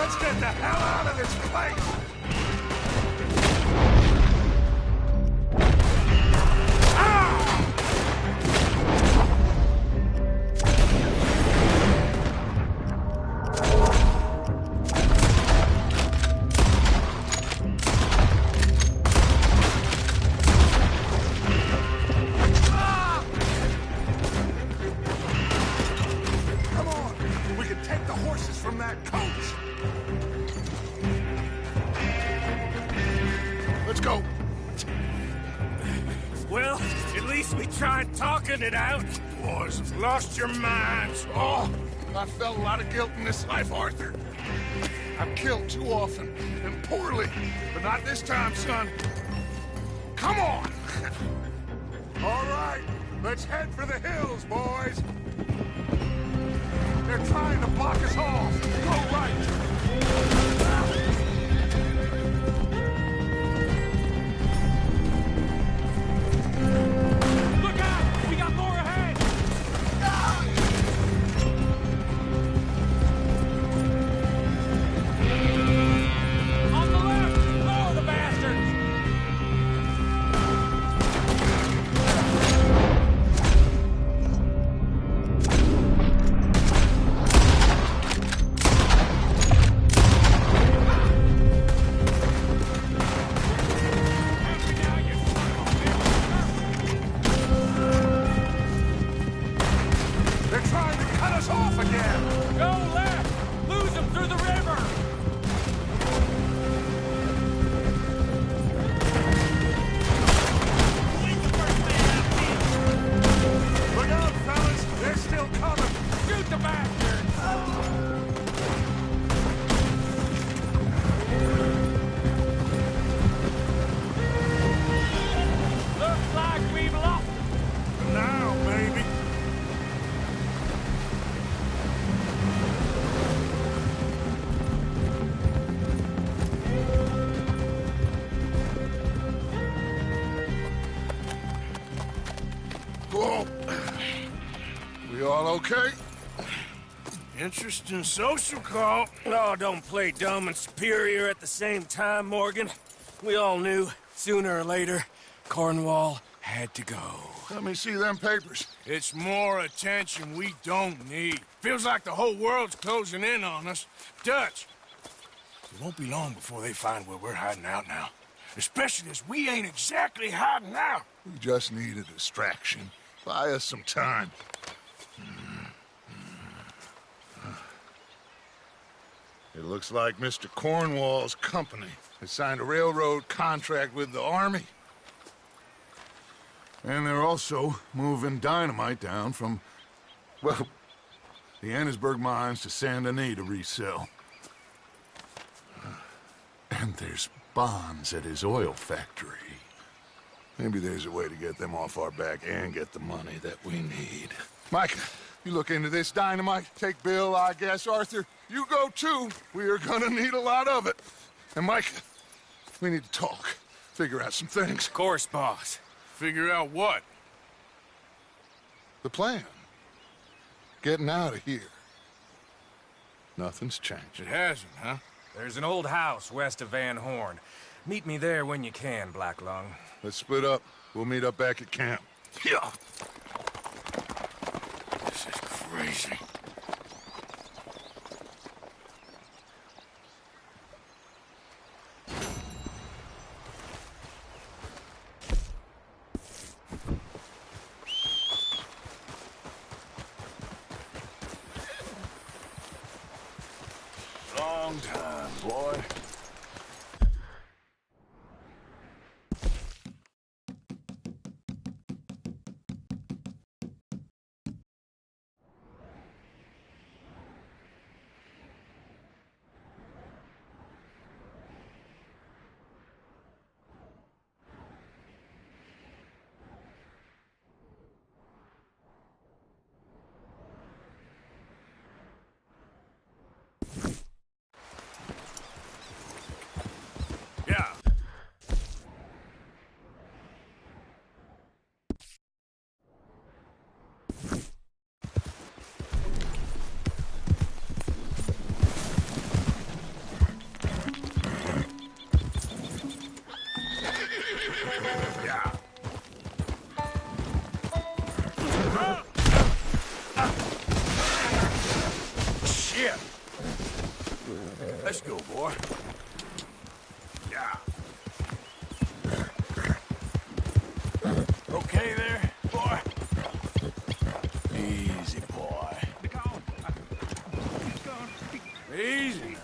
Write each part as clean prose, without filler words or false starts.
Let's get the hell out of this place! It out. Boys have lost your minds. Oh, I felt a lot of guilt in this life, Arthur. I've killed too often, and poorly, but not this time, son. Come on! All right, let's head for the hills, boys. They're trying to block us off. Go right. Okay? Interesting social call. Oh, don't play dumb and superior at the same time, Morgan. We all knew, sooner or later, Cornwall had to go. Let me see them papers. It's more attention we don't need. Feels like the whole world's closing in on us. Dutch, it won't be long before they find where we're hiding out now. Especially as we ain't exactly hiding out. We just need a distraction. Buy us some time. It looks like Mr. Cornwall's company has signed a railroad contract with the Army. And they're also moving dynamite down from, well, the Annesburg mines to Saint Denis to resell. And there's bonds at his oil factory. Maybe there's a way to get them off our back and get the money that we need. Mike, you look into this dynamite. Take Bill, I guess. Arthur, you go too. We are gonna need a lot of it. And Mike, we need to talk. Figure out some things. Of course, boss. Figure out what? The plan. Getting out of here. Nothing's changed. It hasn't, huh? There's an old house west of Van Horn. Meet me there when you can, Black Lung. Let's split up. We'll meet up back at camp. Yeah. This is crazy. Long time, boy. Let's go, boy. Yeah. Okay there, boy? Easy, boy. Easy.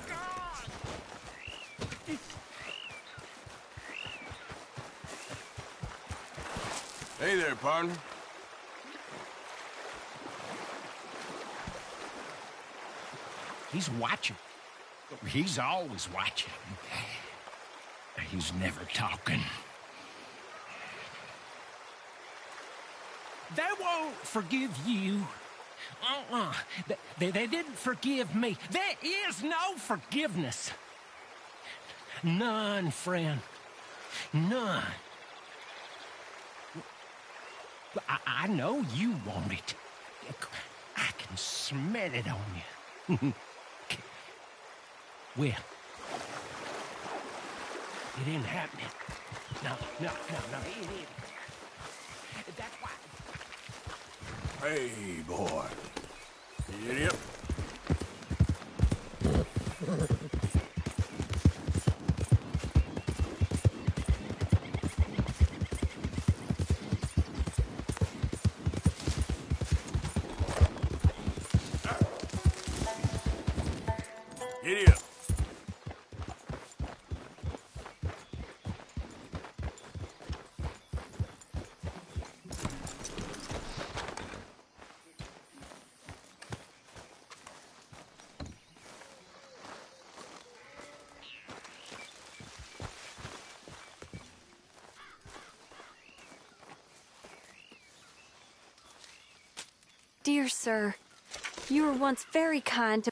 Hey there, partner. He's watching. He's always watching. He's never talking. They won't forgive you. They didn't forgive me. There is no forgiveness. None, friend. None. I know you want it. I can smell it on you. Well, it ain't happening. No, it isn't. That's why. Hey, boy. Idiot. Idiot. Dear sir, you were once very kind to...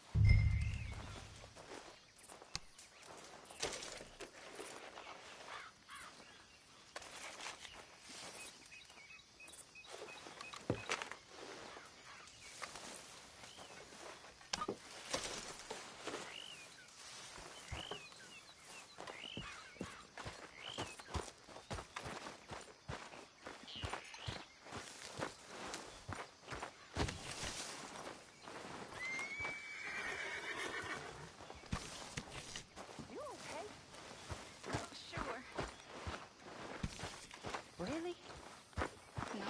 Really? No.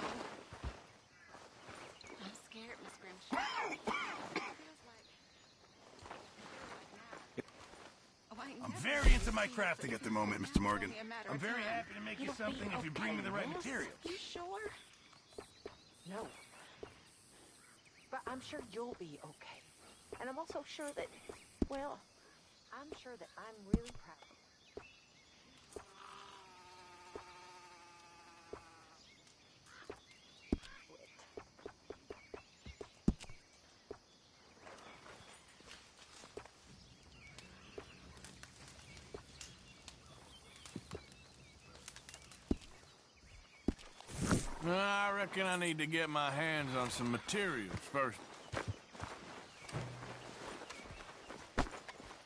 I'm scared, Miss Grimshaw. I'm very into my crafting at the moment, Mr. Morgan. I'm very happy to make you something if you bring me the right materials. You sure? No. But I'm sure you'll be okay. And I'm also sure that, well, I'm sure that I'm really proud of you. I reckon I need to get my hands on some materials first.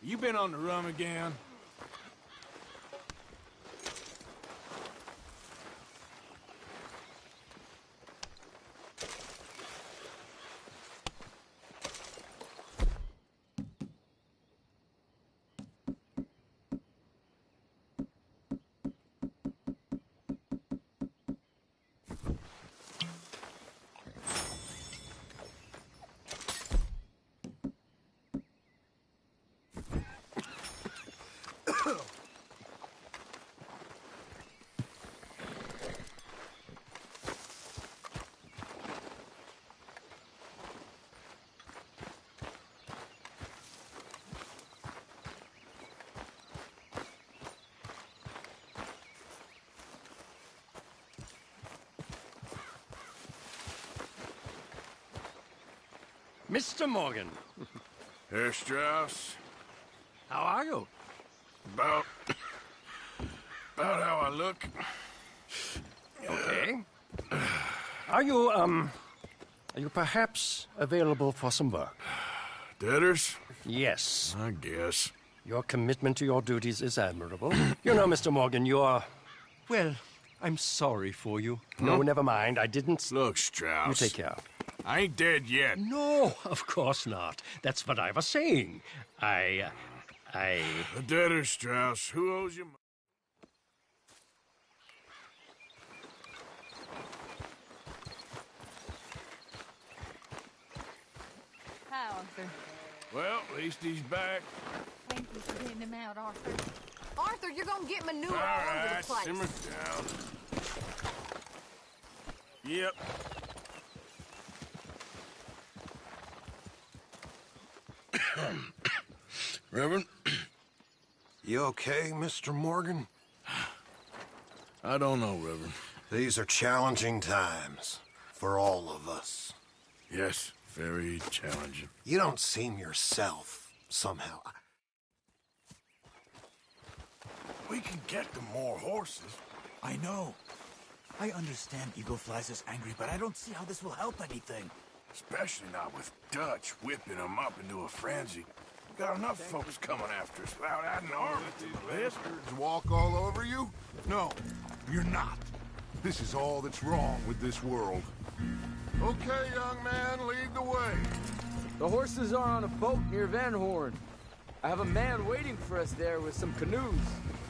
You been on the run again? Mr. Morgan. Herr Strauss. How are you? About how I look. Okay. Are you perhaps available for some work? Debtors? Yes. I guess. Your commitment to your duties is admirable. You know, Mr. Morgan, you are... Well, I'm sorry for you. No, never mind. I didn't... Look, Strauss. You take care. I ain't dead yet. No, of course not. That's what I was saying. A debtor, Strauss. Who owes you money? Hi, Arthur. Well, at least he's back. Thank you for getting him out, Arthur. Arthur, you're gonna get manure All all over right, the place. simmer down. Yep. Reverend? You okay, Mr. Morgan? I don't know, Reverend. These are challenging times for all of us. Yes, very challenging. You don't seem yourself, somehow. We can get them more horses. I know. I understand Eagle Flies is angry, but I don't see how this will help anything. Especially not with Dutch whipping them up into a frenzy. Got enough folks coming after us without adding arms to the list. Bastards walk all over you? No, you're not. This is all that's wrong with this world. Okay, young man, lead the way. The horses are on a boat near Van Horn. I have a man waiting for us there with some canoes.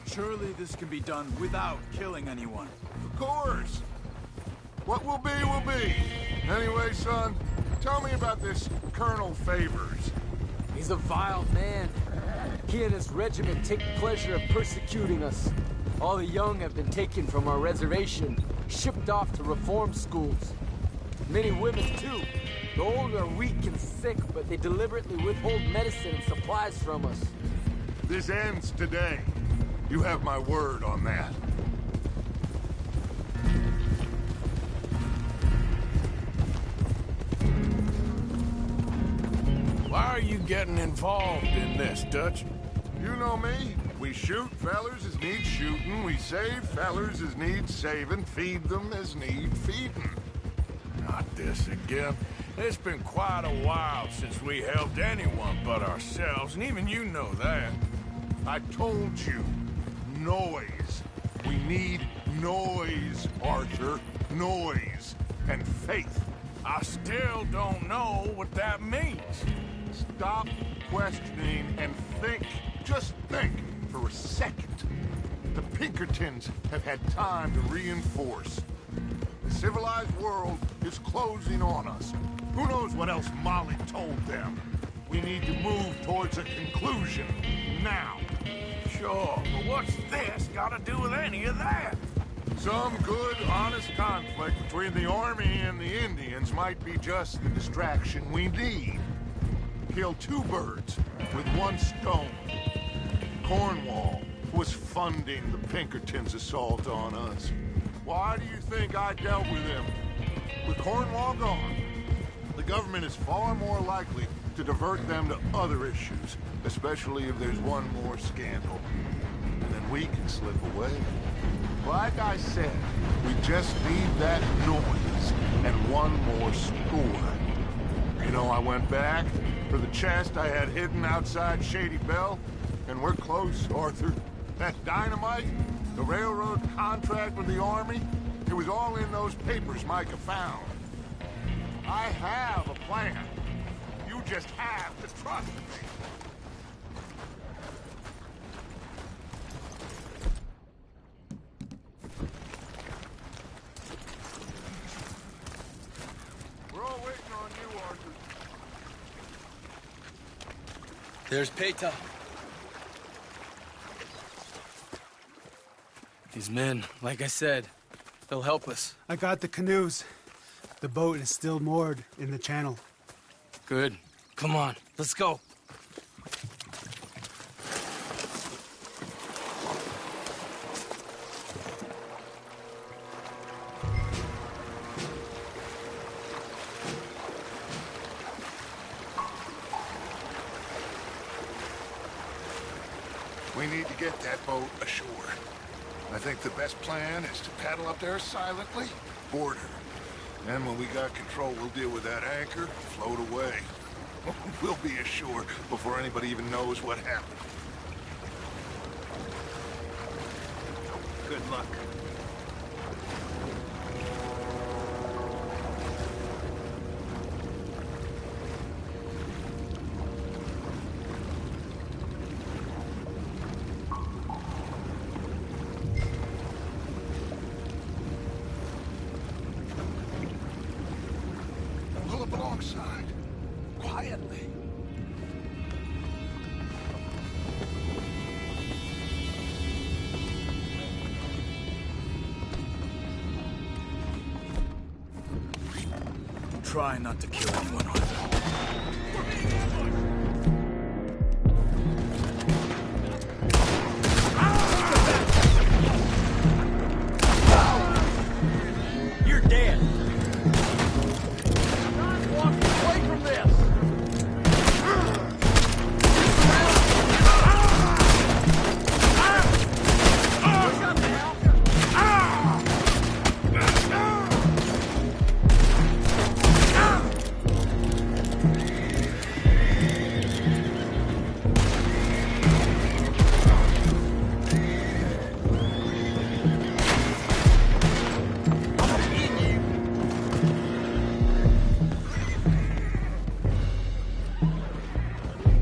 Surely this can be done without killing anyone. Of course. What will be, will be. Anyway, son, tell me about this Colonel Favors. He's a vile man. He and his regiment take pleasure of persecuting us. All the young have been taken from our reservation, shipped off to reform schools. Many women, too. The old are weak and sick, but they deliberately withhold medicine and supplies from us. This ends today. You have my word on that. Why are you getting involved in this, Dutch? You know me. We shoot fellers as need shooting. We save fellers as need saving. Feed them as need feeding. Not this again. It's been quite a while since we helped anyone but ourselves, and even you know that. I told you. Noise. We need noise, Arthur. Noise. And faith. I still don't know what that means. Stop questioning and think. Just think for a second. The Pinkertons have had time to reinforce. The civilized world is closing on us. Who knows what else Molly told them? We need to move towards a conclusion now. Sure, but what's this got to do with any of that? Some good, honest conflict between the army and the Indians might be just the distraction we need. Kill two birds with one stone. Cornwall was funding the Pinkertons' assault on us. Why do you think I dealt with him? With Cornwall gone, the government is far more likely to divert them to other issues, especially if there's one more scandal. And then we can slip away. Like I said, we just need that noise and one more score. You know, I went back for the chest I had hidden outside Shady Belle, and we're close, Arthur. That dynamite, the railroad contract with the army, it was all in those papers Micah found. I have a plan. You just have to trust me. We're all waiting on you, Arthur. There's Peta. These men, like I said, they'll help us. I got the canoes. The boat is still moored in the channel. Good. Come on, let's go. We need to get that boat ashore. I think the best plan is to paddle up there silently, board her. Then when we got control, we'll deal with that anchor, float away. We'll be ashore before anybody even knows what happened. Good luck. trying not to kill anyone, Arthur. You're dead. I'm walking away from this.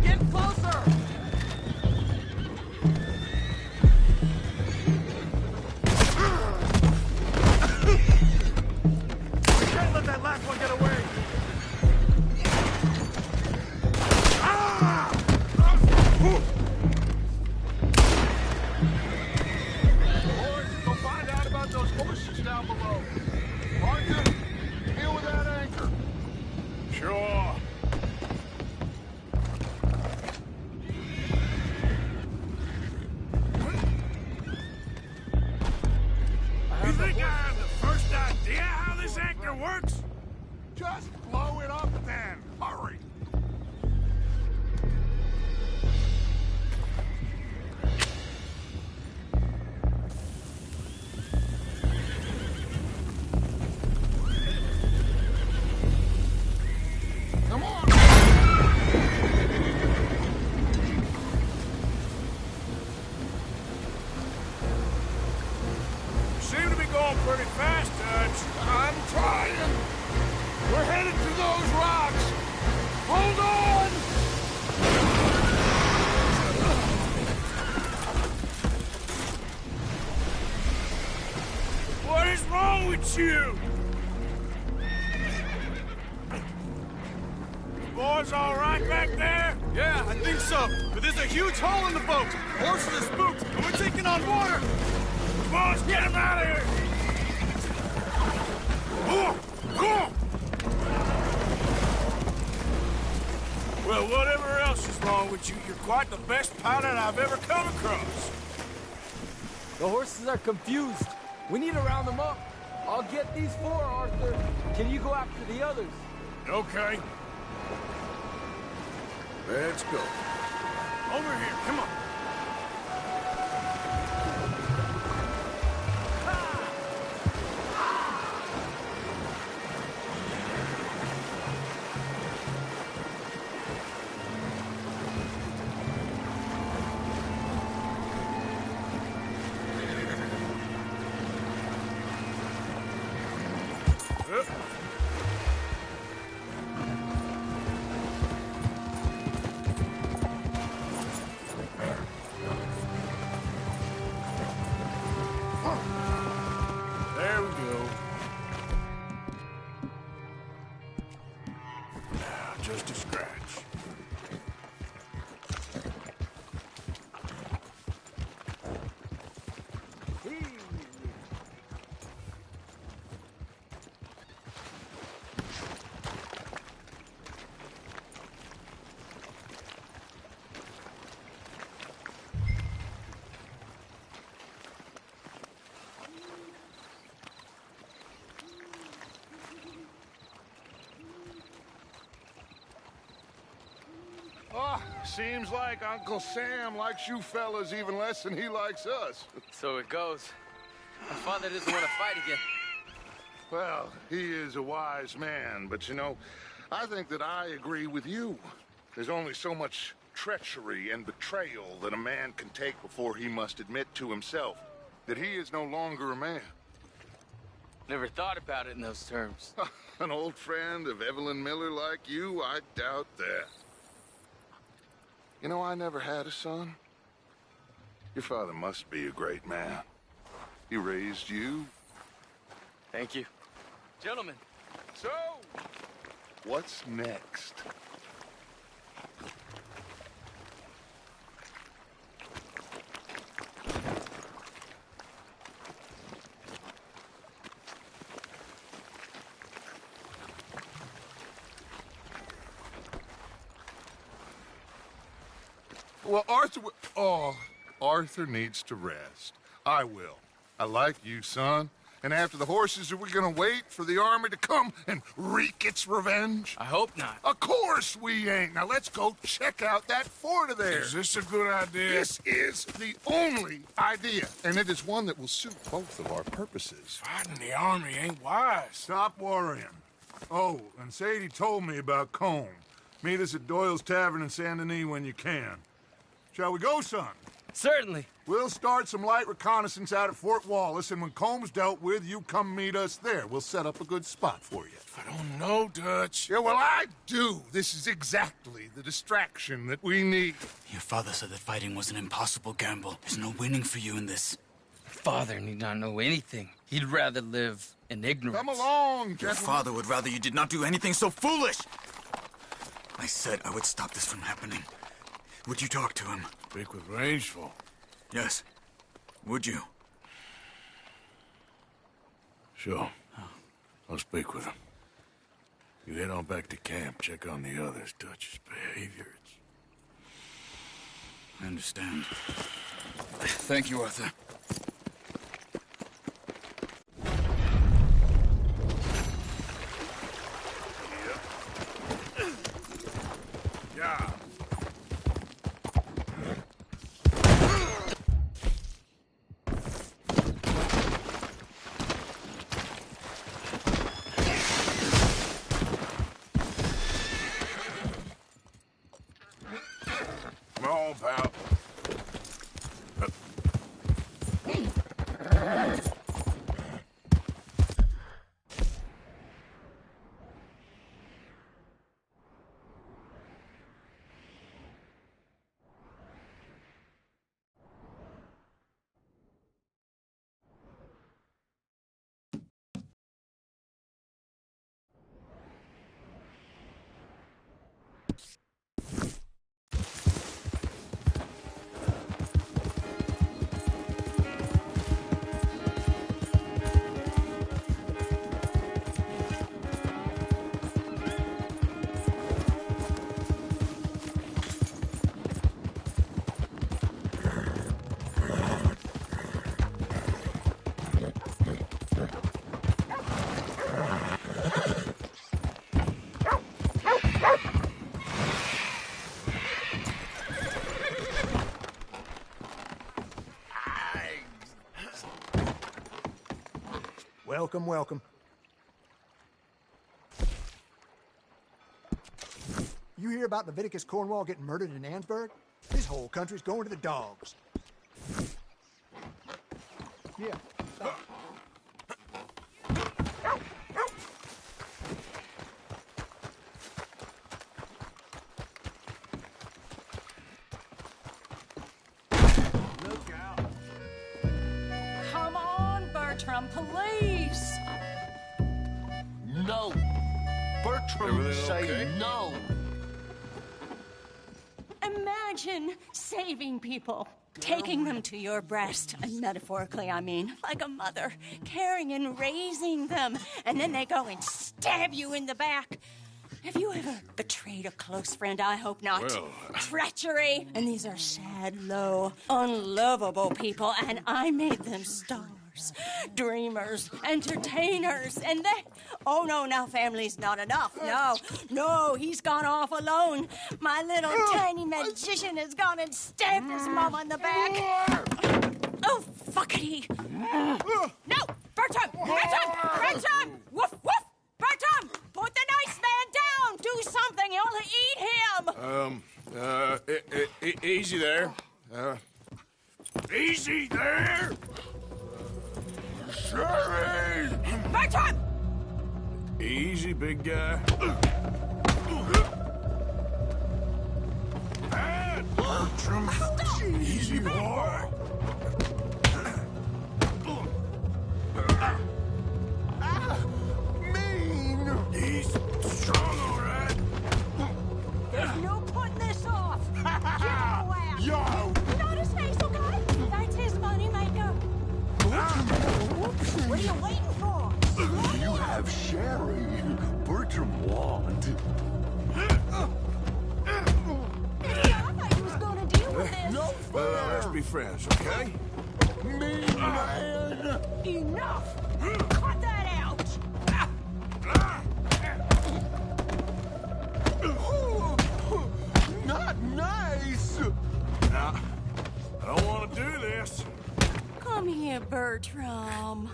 Get closer! Can't let that last one get away! Boys, go find out about those horses down below. Arthur, deal with that anchor. Sure. You think I have the first idea how this anchor works? Just blow it up then. Hurry. Come on. You seem to be going pretty fast, Dutch. I'm trying. We're headed to those rocks. Hold on. What is wrong with you? You boys all right back there? Yeah, I think so. But there's a huge hole in the boat. Horses are spooked, and we're taking on water. Boys, get him out of here! Well, whatever else is wrong with you, you're quite the best pilot I've ever come across. The horses are confused. We need to round them up. I'll get these four, Arthur. Can you go after the others? Okay. Let's go. Over here, come on. There we go. Now, just a scratch. Oh, seems like Uncle Sam likes you fellas even less than he likes us. So it goes. My father doesn't want to fight again. Well, he is a wise man, but you know, I think that I agree with you. There's only so much treachery and betrayal that a man can take before he must admit to himself that he is no longer a man. Never thought about it in those terms. An old friend of Evelyn Miller like you, I doubt that. You know, I never had a son. Your father must be a great man. He raised you. Thank you. Gentlemen. So, what's next? Well, Arthur... Oh, Arthur needs to rest. I will. I like you, son. And after the horses, are we gonna wait for the army to come and wreak its revenge? I hope not. Of course we ain't. Now let's go check out that fort of theirs. Is this a good idea? This is the only idea, and it is one that will suit both of our purposes. Fighting the army ain't wise. Stop worrying. Oh, and Sadie told me about Combe. Meet us at Doyle's Tavern in Saint Denis when you can. Shall we go, son? Certainly. We'll start some light reconnaissance out at Fort Wallace, and when Combs dealt with, you come meet us there. We'll set up a good spot for you. I don't know, Dutch. Yeah, well, I do. This is exactly the distraction that we need. Your father said that fighting was an impossible gamble. There's no winning for you in this. Father need not know anything. He'd rather live in ignorance. Come along, gentlemen. Your father would rather you did not do anything so foolish. I said I would stop this from happening. Would you talk to him? Speak with Rangeful. Yes. Would you? Sure. I'll speak with him. You head on back to camp, check on the others, Dutch's behavior. I understand. Thank you, Arthur. Yeah. Come on, pal. Welcome, welcome. You hear about Leviticus Cornwall getting murdered in Annesburg? This whole country's going to the dogs. Yeah. Stop. Look out. Come on, Bertram, police! No. Bertram, say no. Imagine saving people, taking them to your breast, and metaphorically, I mean, like a mother, caring and raising them, and then they go and stab you in the back. Have you ever betrayed a close friend? I hope not. Well, Treachery. And these are sad, low, unlovable people, and I made them stars, dreamers, entertainers, and they... Oh, no, now family's not enough. No, he's gone off alone. My little tiny magician has gone and stabbed his mom on the back. Oh, fuckity. No, Bertram! Woof, woof! Bertram, put the nice man down! Do something, you'll eat him! Easy there. Easy there! Sherry! Bertram! Easy, big guy. Bertram! Easy, boy! He's strong, all right. There's no putting this off. Yo! Not his face, okay? That's his money maker. What are you waiting for? You have Sherry. Bertram want. I thought he was gonna deal with Let's be friends, okay? Me, man! Enough! Cut that out! Not nice! Now, I don't want to do this. Come here, Bertram.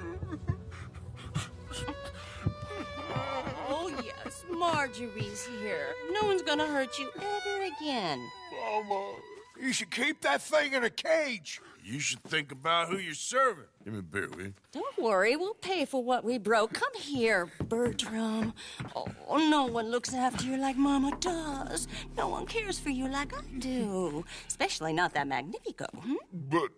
Oh, yes, Marjorie's here. No one's gonna hurt you ever again. Mama, you should keep that thing in a cage. You should think about who you're serving. Give me a beer, will you? Don't worry, we'll pay for what we broke. Come here, Bertram. Oh, no one looks after you like Mama does. No one cares for you like I do. Especially not that Magnifico. But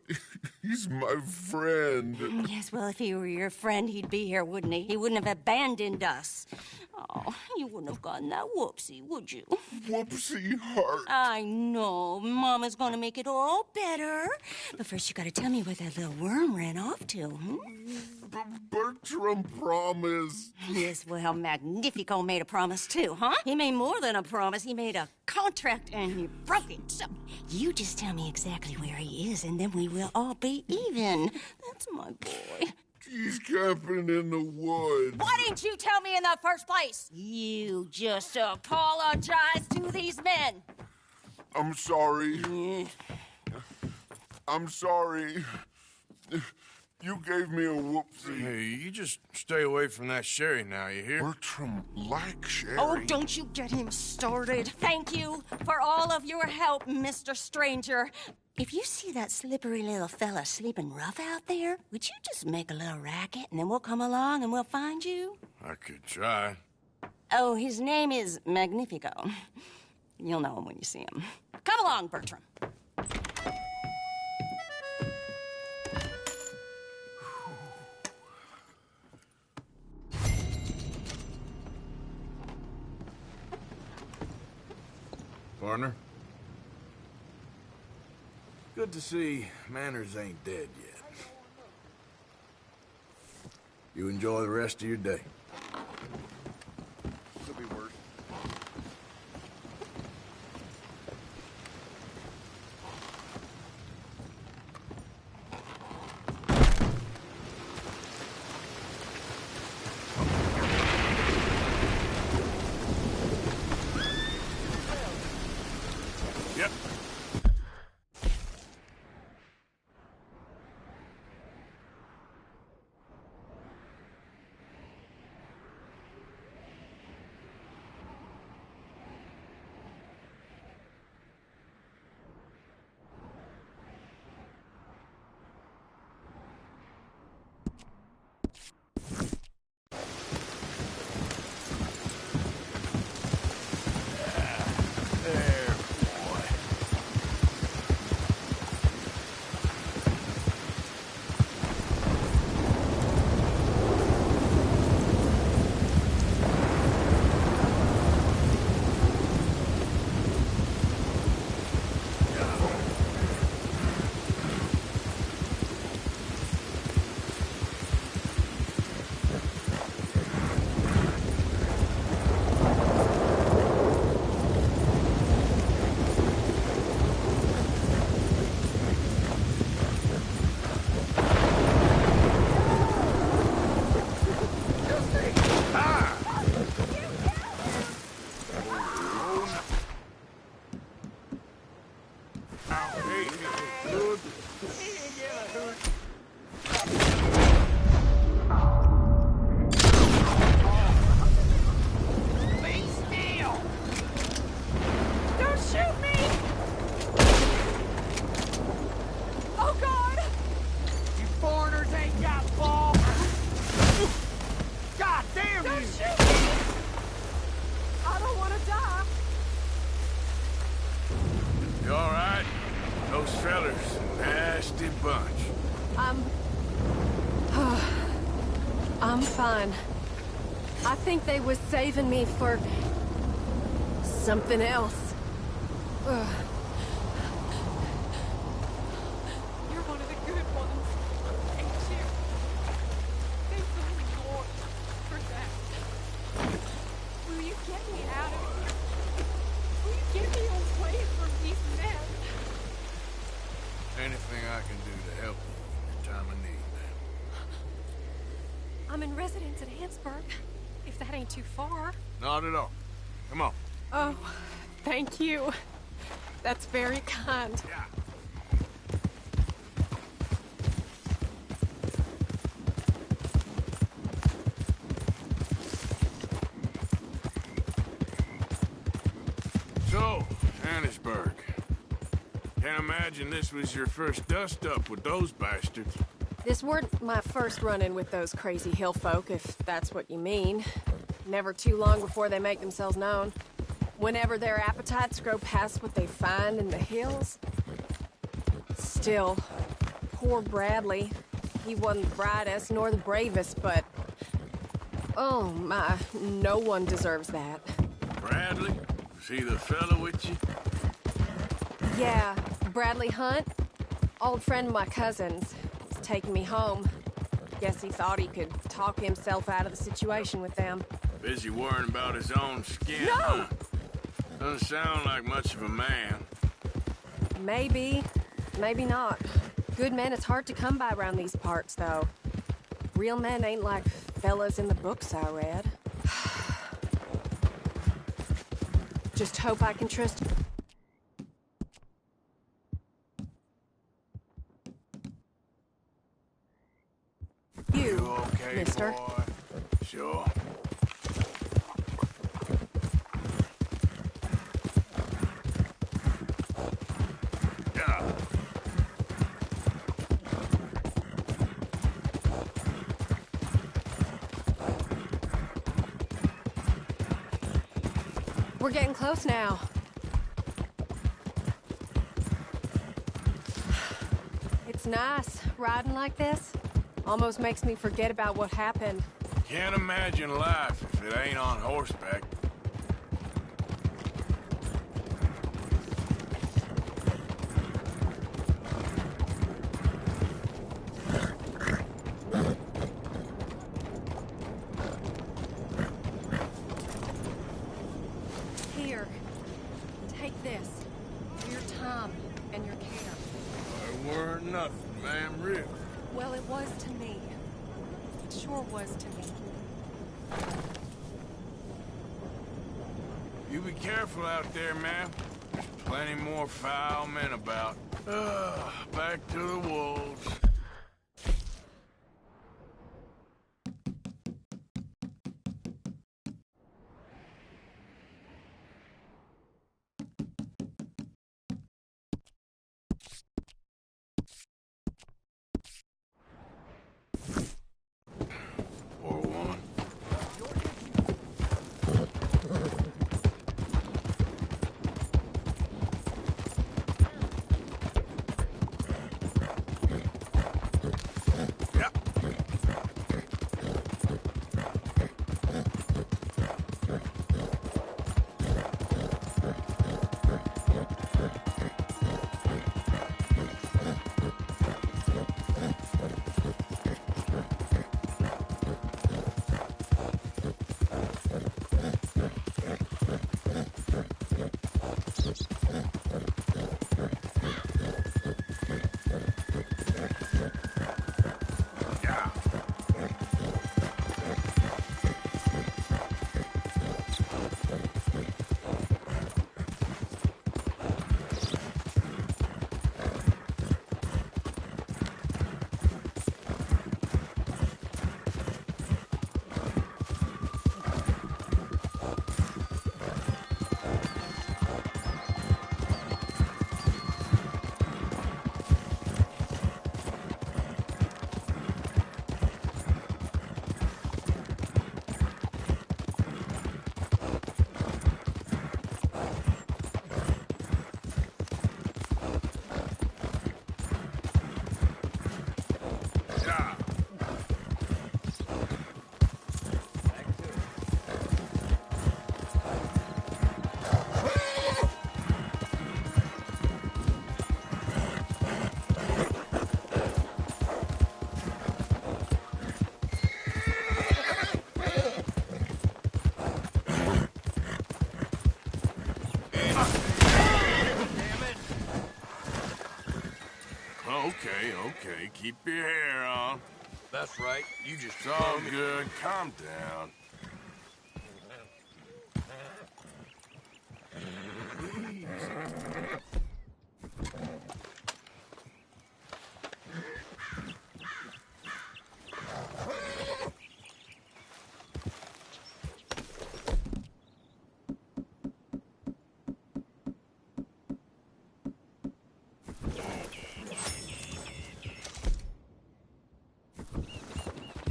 he's my friend. Yes, well, if he were your friend, he'd be here, wouldn't he? He wouldn't have abandoned us. Oh, you wouldn't have gotten that whoopsie, would you? Whoopsie heart. I know. Mama's gonna make it all better. But first, you gotta tell me where that little worm ran off to, Bertram promised. Yes, well, Magnifico made a promise, too, huh? He made more than a promise. He made a contract, and he broke it. So, you just tell me exactly where he is, and then we will all be even. That's my boy. He's camping in the woods. Why didn't you tell me in the first place? You just apologize to these men. I'm sorry. I'm sorry. You gave me a whoopsie. Hey, you just stay away from that sherry now, you hear? Bertram likes sherry. Oh, don't you get him started. Thank you for all of your help, Mr. Stranger. If you see that slippery little fella sleeping rough out there, would you just make a little racket and then we'll come along and we'll find you? I could try. Oh, his name is Magnifico. You'll know him when you see him. Come along, Bertram. Partner? Good to see Manners ain't dead yet. You enjoy the rest of your day. Could be worse. Yep. I'm fine. I think they was saving me for something else. Ugh. You're one of the good ones, ain't you? Thank the Lord for that. Will you get me out of here? Will you get me away from these men? anything I can do to help you in your time of need, ma'am. I'm in residence at Ansburg, if that ain't too far. Not at all. Come on. Oh, thank you. That's very kind. So, Annisburg. Can't imagine this was your first dust-up with those bastards. This weren't my first run-in with those crazy hill folk, if that's what you mean. Never too long before they make themselves known. Whenever their appetites grow past what they find in the hills. Still, poor Bradley. He wasn't the brightest nor the bravest, but... oh my, no one deserves that. Bradley? Was he the fella with you? Yeah, Bradley Hunt. Old friend of my cousin's. He's taking me home. Guess he thought he could talk himself out of the situation with them. Busy worrying about his own skin, No! huh? Doesn't sound like much of a man. Maybe. Maybe not. Good men is hard to come by around these parts, though. Real men ain't like fellas in the books I read. Just hope I can trust... You okay, mister? boy? Sure. Yeah. We're getting close now. It's nice, riding like this. Almost makes me forget about what happened. Can't imagine life if it ain't on horseback. Here, take this. For your time and your care. I weren't nothing, ma'am, really. Well, it was to me. It sure was to me. You be careful out there, ma'am. There's plenty more foul men about. Back to the wolves. Poor woman. Okay. Keep your hair on. That's right. You just... It's all good. Calm down.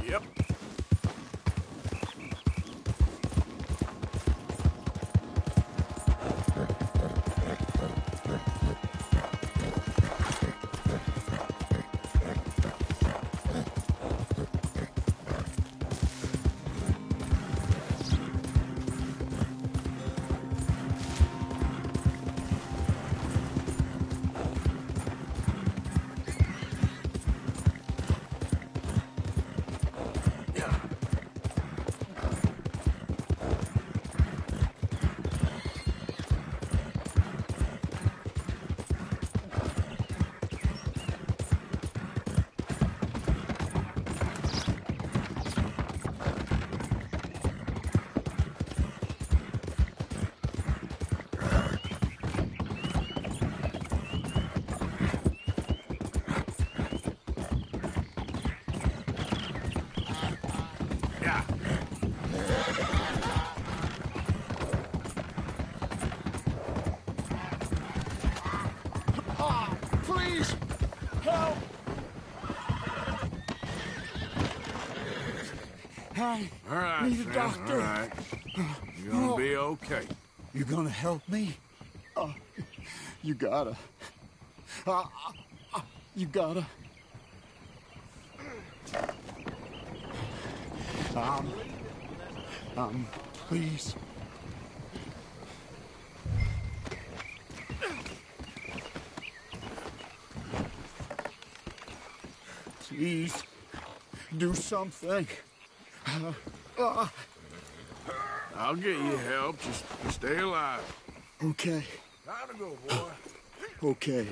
Yep. Please, help! All right, need a Sam, doctor. all right. You're gonna be okay. You gonna help me? You gotta. You gotta. Please. Please, do something. I'll get you help. Just stay alive. Okay, Time to go, boy. okay.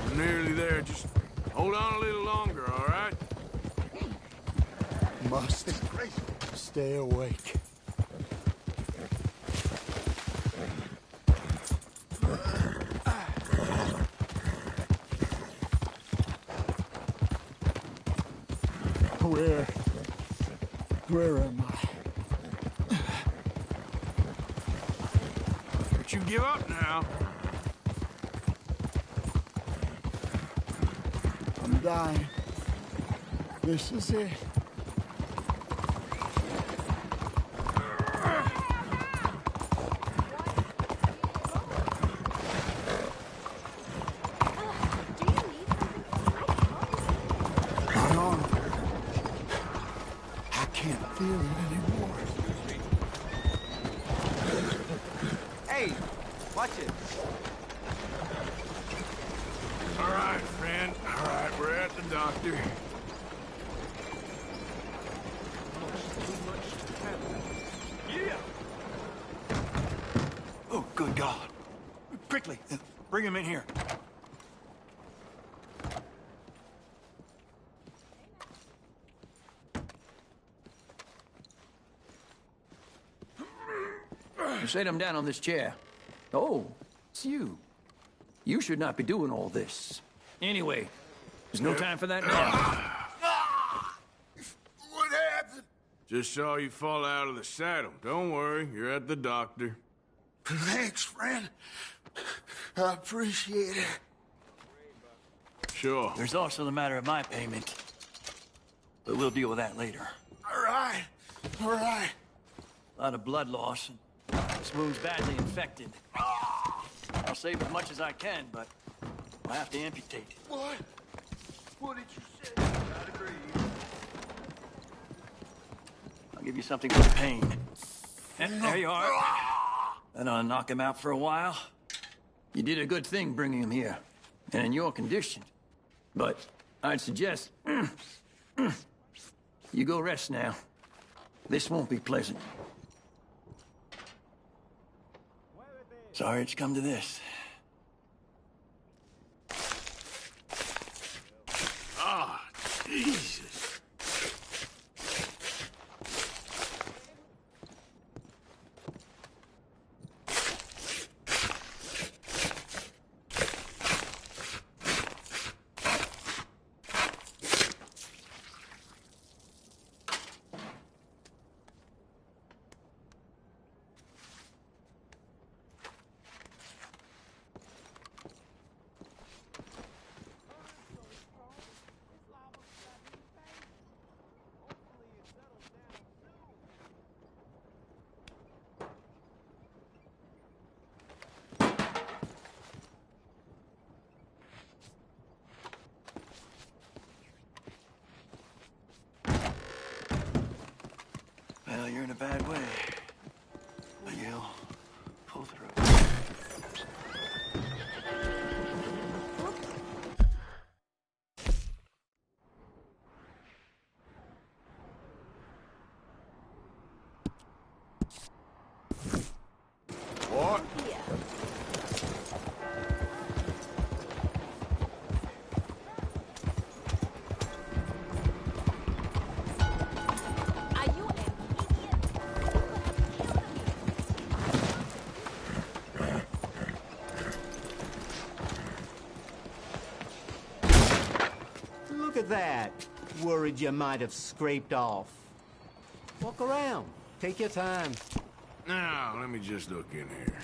We're nearly there. Just hold on a little longer, all right? Must stay awake. Where am I? Don't you give up now. I'm dying. This is it. My arm. I can't feel it anymore. Hey, watch it. All right, friend. All right, we're at the doctor. Yeah. Oh, good God. Quickly, bring him in here. Set him down on this chair. Oh, it's you. You should not be doing all this. Anyway, there's no time for that now. What happened? Just saw you fall out of the saddle. Don't worry, you're at the doctor. Thanks, friend. I appreciate it. Sure. There's also the matter of my payment. But we'll deal with that later. All right. All right. A lot of blood loss. This wound's badly infected. I'll save as much as I can, but I'll have to amputate it. What? What did you say? I'll give you something for the pain. There you are. That'll knock him out for a while. You did a good thing bringing him here. and in your condition. But I'd suggest you go rest now. This won't be pleasant. Sorry it's come to this. Ah, Jesus. Well, you're in a bad way. But you'll pull through. What? Look at that. Worried you might have scraped off. Walk around. Take your time. Now, let me just look in here.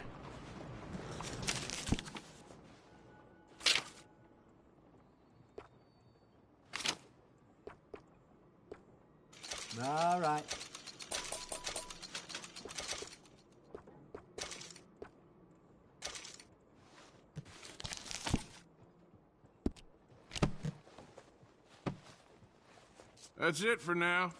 All right. That's it for now.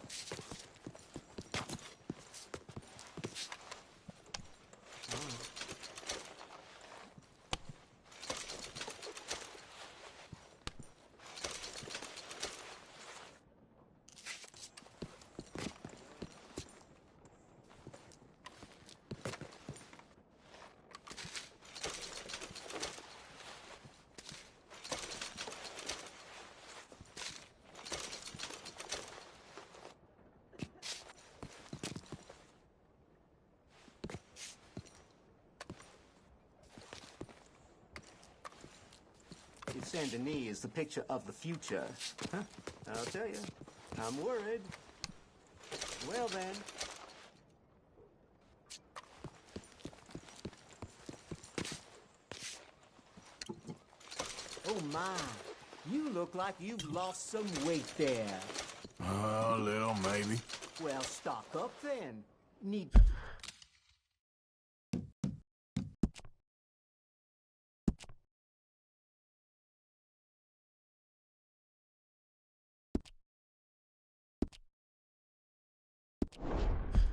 Saint Denis is the picture of the future. Huh? I'll tell you, I'm worried. Well then. Oh my, you look like you've lost some weight there. A little, maybe. Well, stock up then. Need...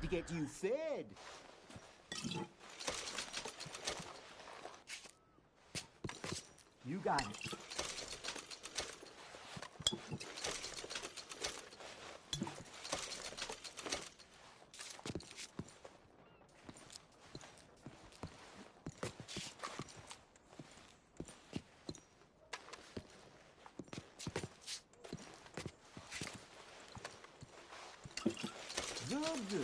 to get you fed. You got it. Good.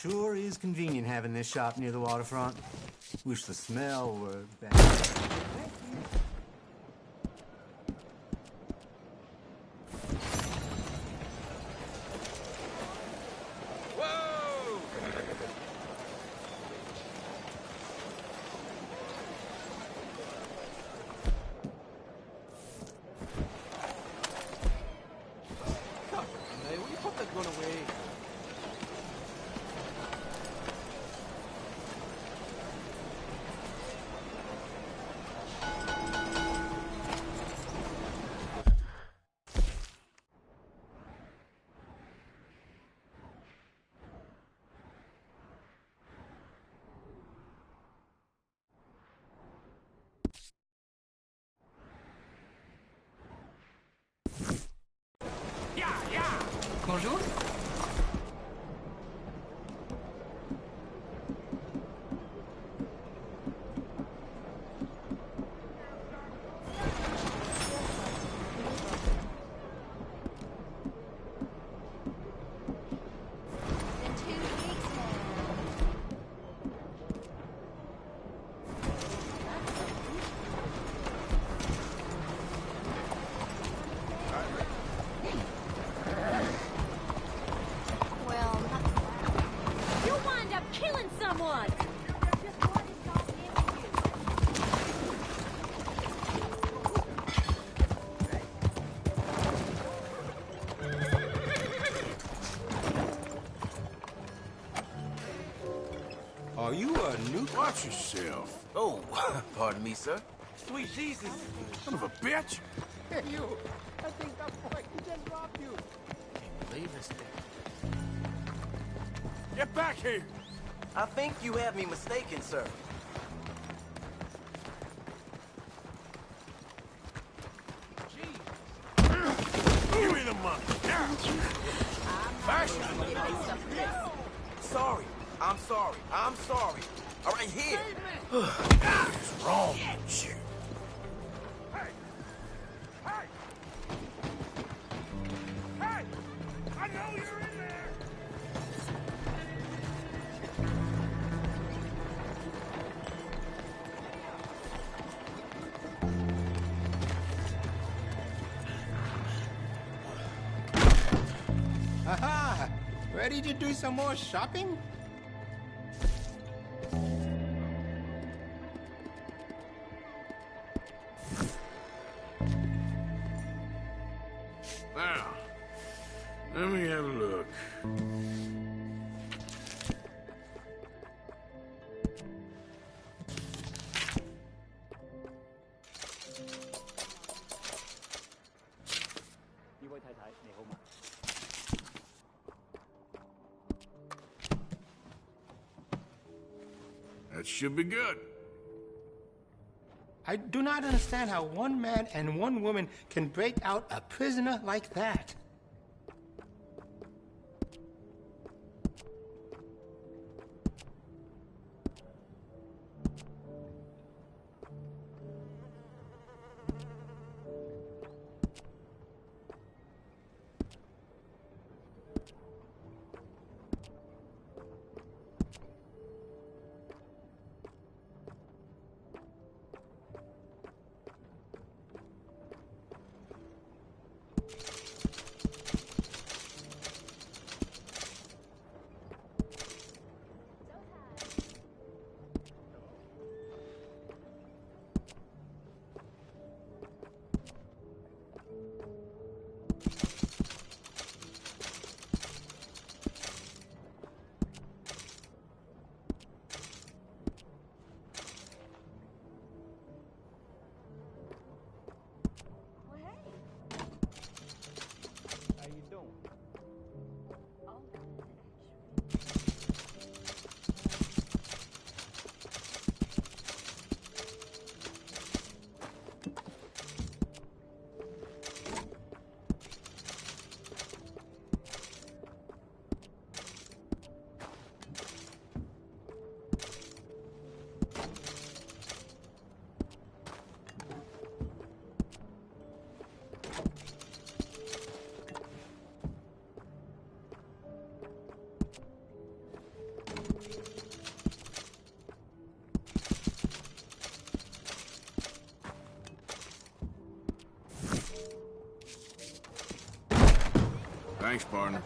Sure is convenient having this shop near the waterfront. Wish the smell were better. Thank you. Bonjour. Are you a new... Watch yourself. Oh, pardon me, sir. Sweet Jesus. Son of a bitch. Hey, you. I think that boy just robbed you. Can't believe this thing. Get back here. I think you have me mistaken, sir. Give me the money. Sorry. I'm sorry. I'm sorry. All right, here. What's wrong with you? Hey! Hey! Hey! I know you're in there! Aha! Ready to do some more shopping? Now, let me have a look. That should be good. I do not understand how one man and one woman can break out a prisoner like that. Thanks, partner.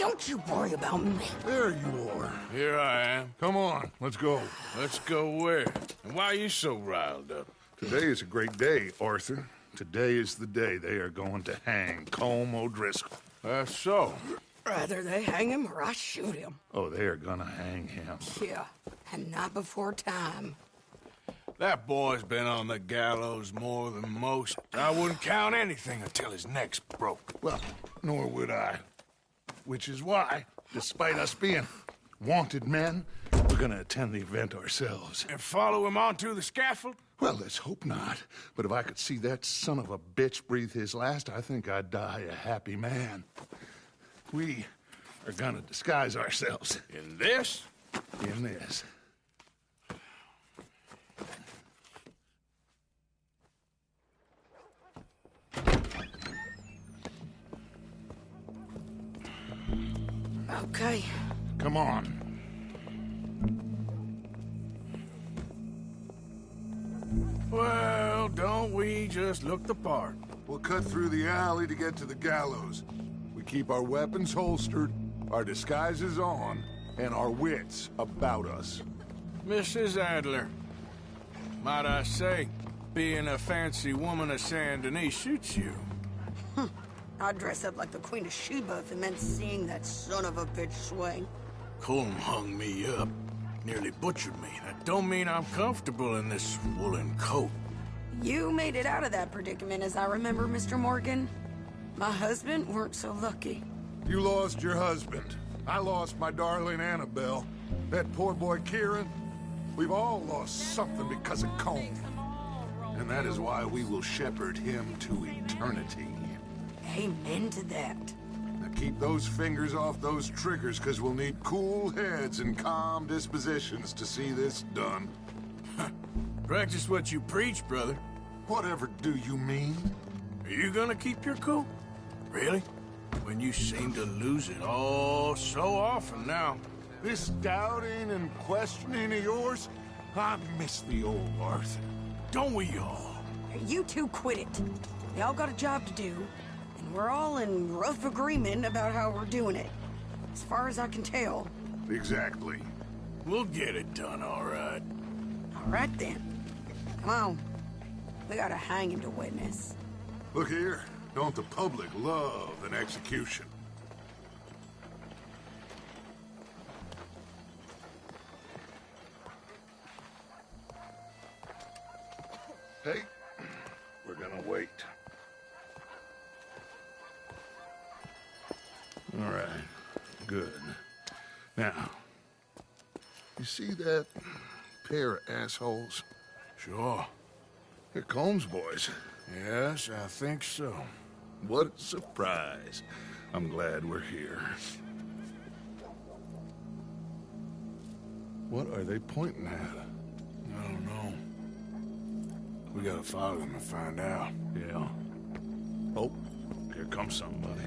Don't you worry about me. There you are. Here I am. Come on, let's go. Let's go where? And why are you so riled up? Today is a great day, Arthur. Today is the day they are going to hang Colm O'Driscoll. That's so. Rather they hang him or I shoot him. Oh, they are gonna hang him. Yeah, and not before time. That boy's been on the gallows more than most. I wouldn't count anything until his neck's broke. Well, nor would I. Which is why, despite us being wanted men, we're gonna attend the event ourselves. And follow him onto the scaffold? Well, let's hope not. But if I could see that son of a bitch breathe his last, I think I'd die a happy man. We are gonna disguise ourselves. In this? In this. Okay. Come on. Well, don't we just look the part? We'll cut through the alley to get to the gallows. We keep our weapons holstered, our disguises on, and our wits about us. Mrs. Adler, might I say, being a fancy woman of Saint Denis suits you. I'd dress up like the Queen of Sheba if it meant seeing that son of a bitch swing. Colm hung me up, nearly butchered me. That don't mean I'm comfortable in this woolen coat. You made it out of that predicament, as I remember, Mr. Morgan. My husband weren't so lucky. You lost your husband. I lost my darling Annabelle. That poor boy Kieran. We've all lost something because of Colm. And that is why we will shepherd him to eternity. Amen to that. Now keep those fingers off those triggers, because we'll need cool heads and calm dispositions to see this done. Practice what you preach, brother. Whatever do you mean? Are you gonna keep your cool? Really? When you seem to lose it all so often now. This doubting and questioning of yours, I miss the old Arthur. Don't we all? You two quit it. We all got a job to do, and we're all in rough agreement about how we're doing it. As far as I can tell. Exactly. We'll get it done, all right. All right, then. Come on. We gotta hang him to witness. Look here. Don't the public love an execution? Hey, we're gonna wait. All right, good. Now, you see that pair of assholes? Sure. They're Colm's boys. Yes, I think so. What a surprise. I'm glad we're here. What are they pointing at? I don't know. We gotta follow them and find out. Yeah. Oh, here comes somebody.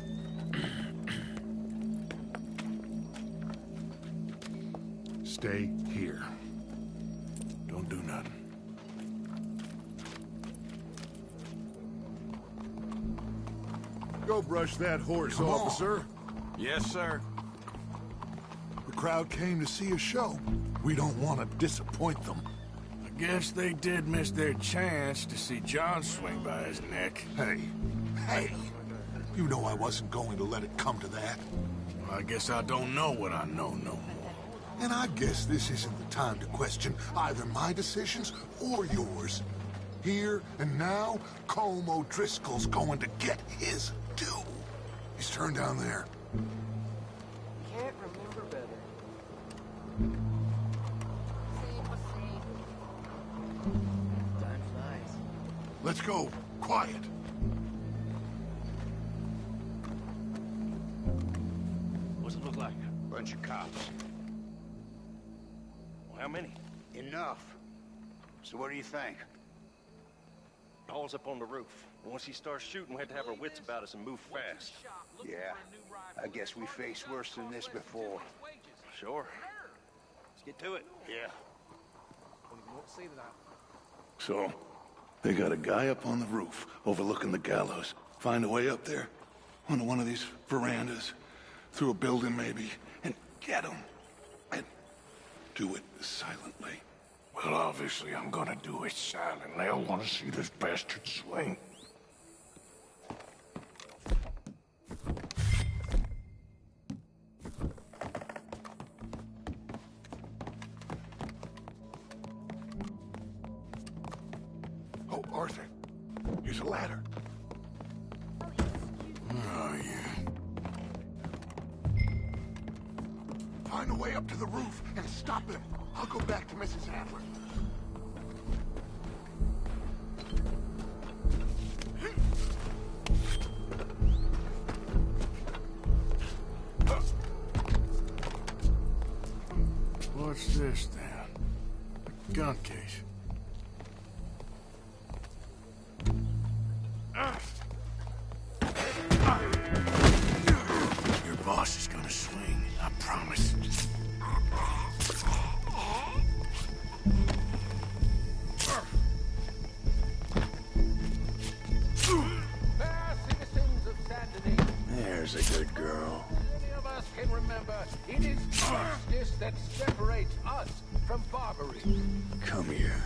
Stay here. Don't do nothing. Go brush that horse, Come on. officer. Yes, sir. The crowd came to see a show. We don't want to disappoint them. I guess they did miss their chance to see John swing by his neck. Hey, you know I wasn't going to let it come to that. Well, I guess I don't know what I know no more. And I guess this isn't the time to question either my decisions or yours. Here and now, Colm O'Driscoll's going to get his due. He's turned down there. Can't remember better. Time flies. Let's go. Quiet. What's it look like? Bunch of cops. Well, how many? Enough. So what do you think? Paul's up on the roof. Once he starts shooting, we have to have our wits about us and move fast. Yeah. I guess we faced worse than this before. Sure. Let's get to it. Yeah. So, they got a guy up on the roof overlooking the gallows. Find a way up there onto one of these verandas. through a building maybe, and get them. And do it silently. Well, obviously I'm gonna do it silent. They'll want to see this bastard swing. Oh, Arthur, here's a ladder. Oh, yeah. Find a way up to the roof and stop him. I'll go back to Mrs. Adler. What's this, then? A gun case. Your boss is gonna swing, I promise. There's a good girl. Many of us can remember it is justice that separates us from barbary. Come here.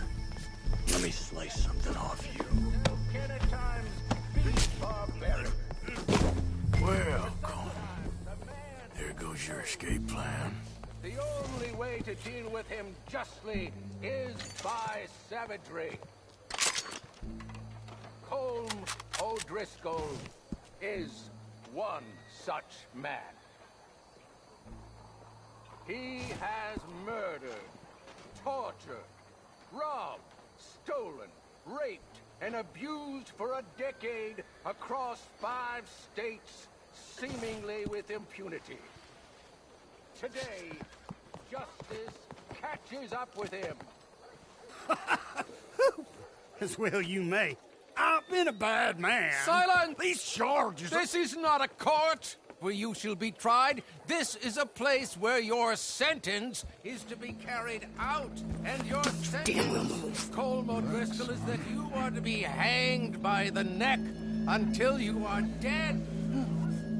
Let me slice something off you. How can at times be barbaric? Well, Colm, there goes your escape plan. The only way to deal with him justly is by savagery. Colm O'Driscoll is one such man. He has murdered, tortured, robbed, stolen, raped, and abused for a decade across 5 states, seemingly with impunity. Today, justice catches up with him. As well you may. I've been a bad man. Silence! These charges This is not a court where you shall be tried. This is a place where your sentence is to be carried out. And your sentence, Colm O'Driscoll, is that you are to be hanged by the neck until you are dead.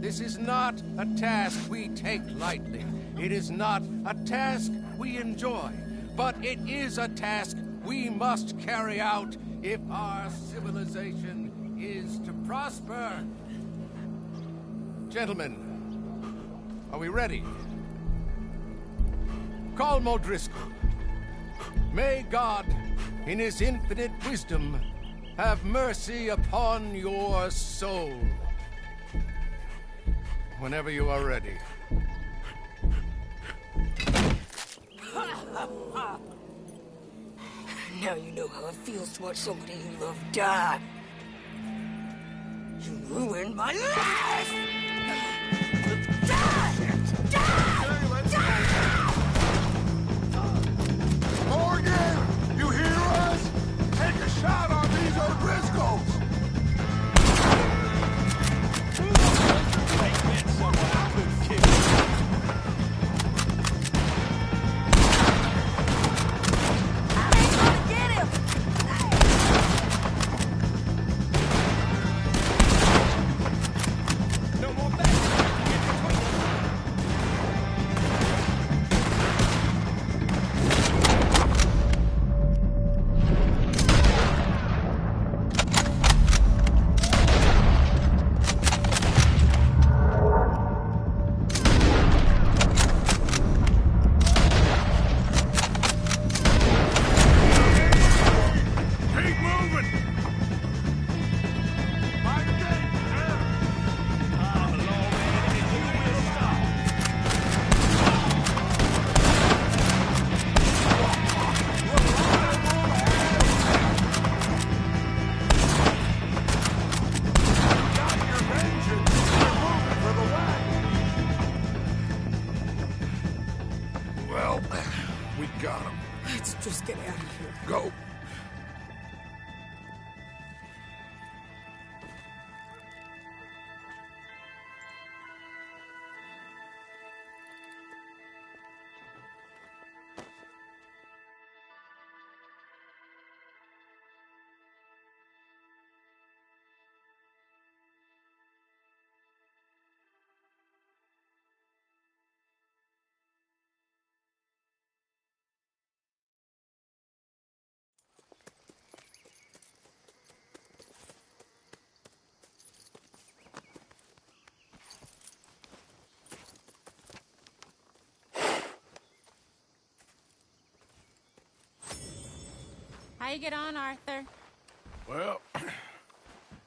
This is not a task we take lightly. It is not a task we enjoy. But it is a task we must carry out if our civilization is to prosper. Gentlemen, are we ready? Colm O'Driscoll, may God, in his infinite wisdom, have mercy upon your soul. Whenever you are ready. Now you know how it feels to watch somebody you love die. You ruined my life! Morgan! You hear us? Take a shot on these O'Driscolls! No more How you get on, Arthur? Well,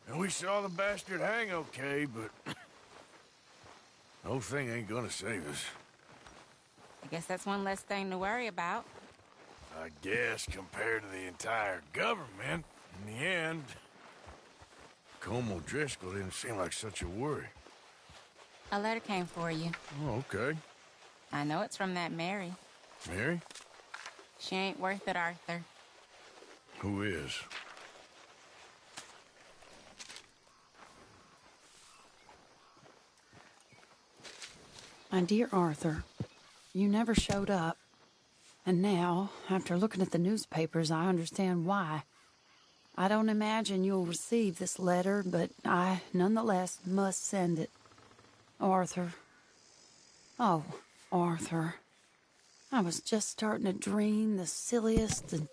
and we saw the bastard hang okay, but the whole thing ain't gonna save us. I guess that's one less thing to worry about. I guess compared to the entire government, in the end, Colm O'Driscoll didn't seem like such a worry. A letter came for you. Oh, okay. I know it's from that Mary. Mary? She ain't worth it, Arthur. Who is? My dear Arthur, you never showed up. And now, after looking at the newspapers, I understand why. I don't imagine you'll receive this letter, but I, nonetheless, must send it. Arthur. Oh, Arthur. I was just starting to dream the silliest and...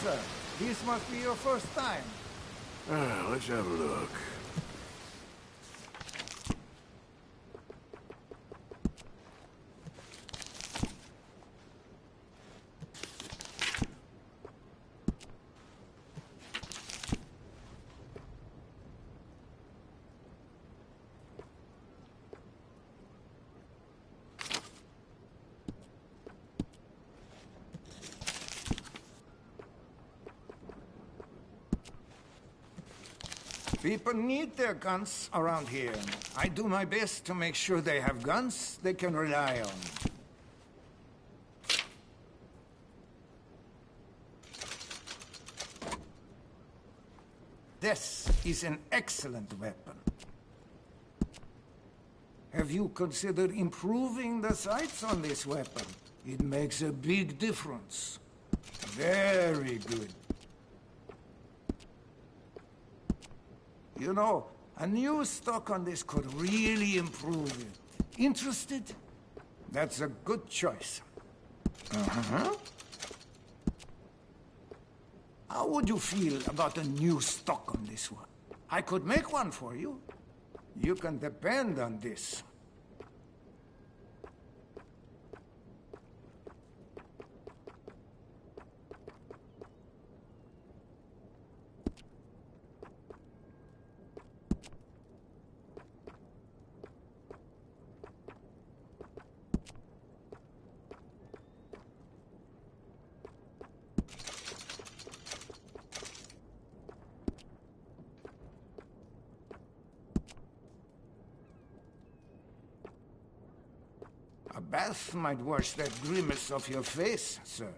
sir. This must be your first time. Let's have a look. People need their guns around here. I do my best to make sure they have guns they can rely on. This is an excellent weapon. Have you considered improving the sights on this weapon? It makes a big difference. Very good. You know, a new stock on this could really improve it. Interested? That's a good choice. Uh-huh. How would you feel about a new stock on this one? I could make one for you. You can depend on this. A bath might wash that grimace off your face, sir.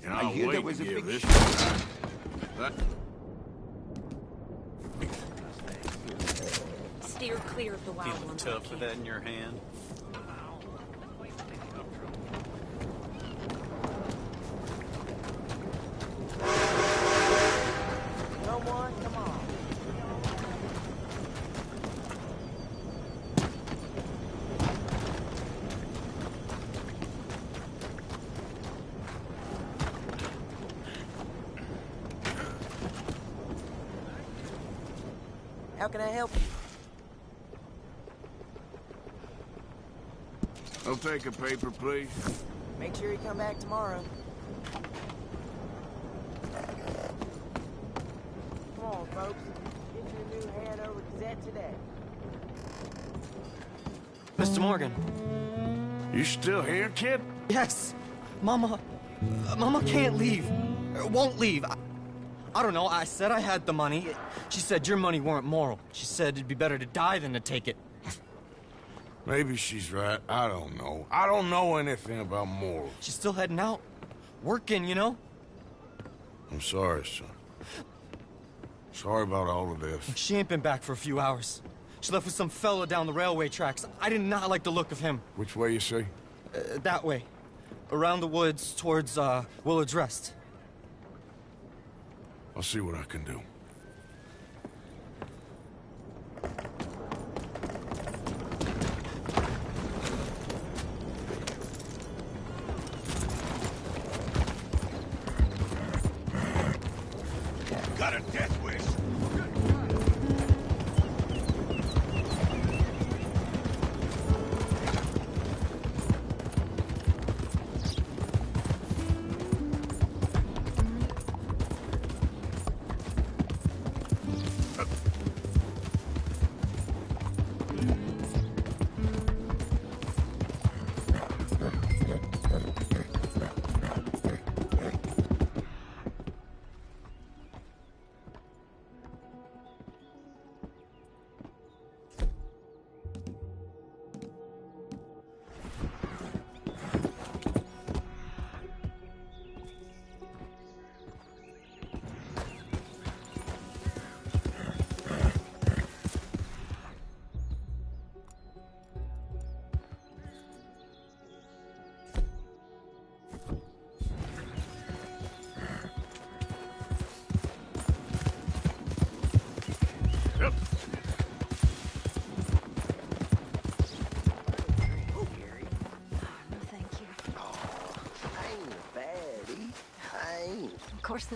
I hear there was a big Steer clear of the wild Feeling ones. tough with that in your hand? Come on, come on. How can I help you? I'll take a paper, please. Make sure you come back tomorrow. Come on, folks. Get your new Hanover Gazette today. Mr. Morgan. You still here, kid? Yes. Mama can't leave. Won't leave. I don't know. I said I had the money. She said your money weren't moral. She said it'd be better to die than to take it. Maybe she's right. I don't know. I don't know anything about morals. She's still heading out. Working, you know? I'm sorry, son. Sorry about all of this. She ain't been back for a few hours. She left with some fellow down the railway tracks. I did not like the look of him. Which way you say? That way. Around the woods towards, Willard's Rest. I'll see what I can do. Got a death wish?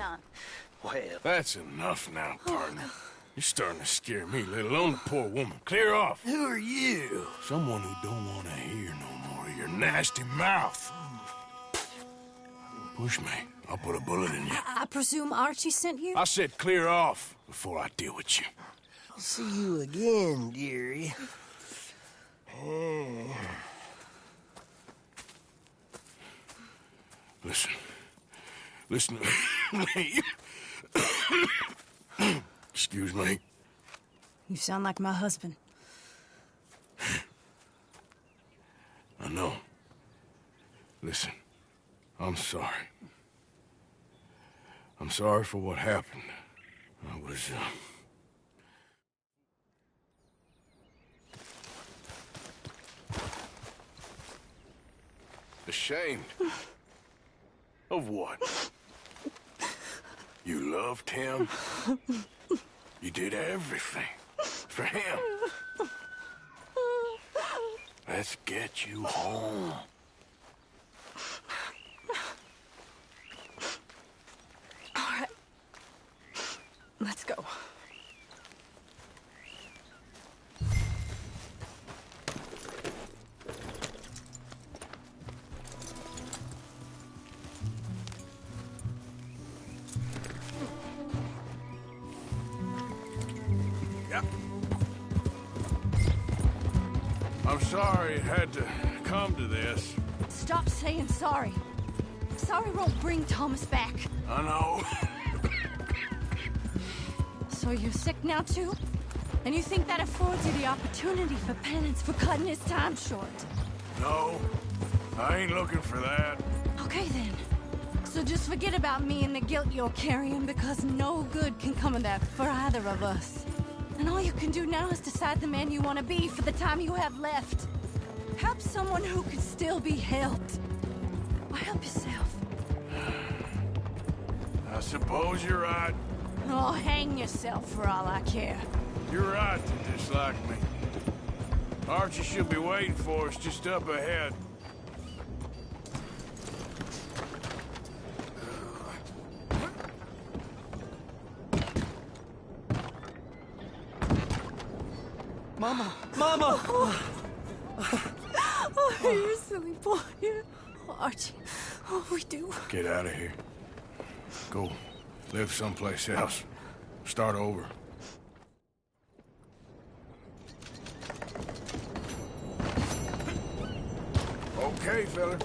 none. Well... That's enough now, partner. You're starting to scare me, let alone the poor woman. Clear off. Who are you? Someone who don't want to hear no more of your nasty mouth. Push me. I'll put a bullet in you. I presume Archie sent you? I said clear off before I deal with you. I'll see you again, dearie. Listen to me. Excuse me. You sound like my husband. I know. Listen, I'm sorry. I'm sorry for what happened. I was, ashamed. Of what? You loved him? You did everything for him. Let's get you home. All right. Let's go. I'm sorry it had to come to this. Stop saying sorry. Sorry won't bring Thomas back. I know. So you're sick now, too? And you think that affords you the opportunity for penance for cutting his time short? No, I ain't looking for that. Okay, then. So just forget about me and the guilt you're carrying, because no good can come of that for either of us. And all you can do now is decide the man you want to be for the time you have left. Help someone who could still be helped. Or help yourself. I suppose you're right. Oh, hang yourself for all I care. You're right to dislike me. Archie should be waiting for us just up ahead. Mama! Mama! Oh, you silly boy. Oh, Archie, oh, we do. Get out of here. Go. Live someplace else. Start over. Okay, fella.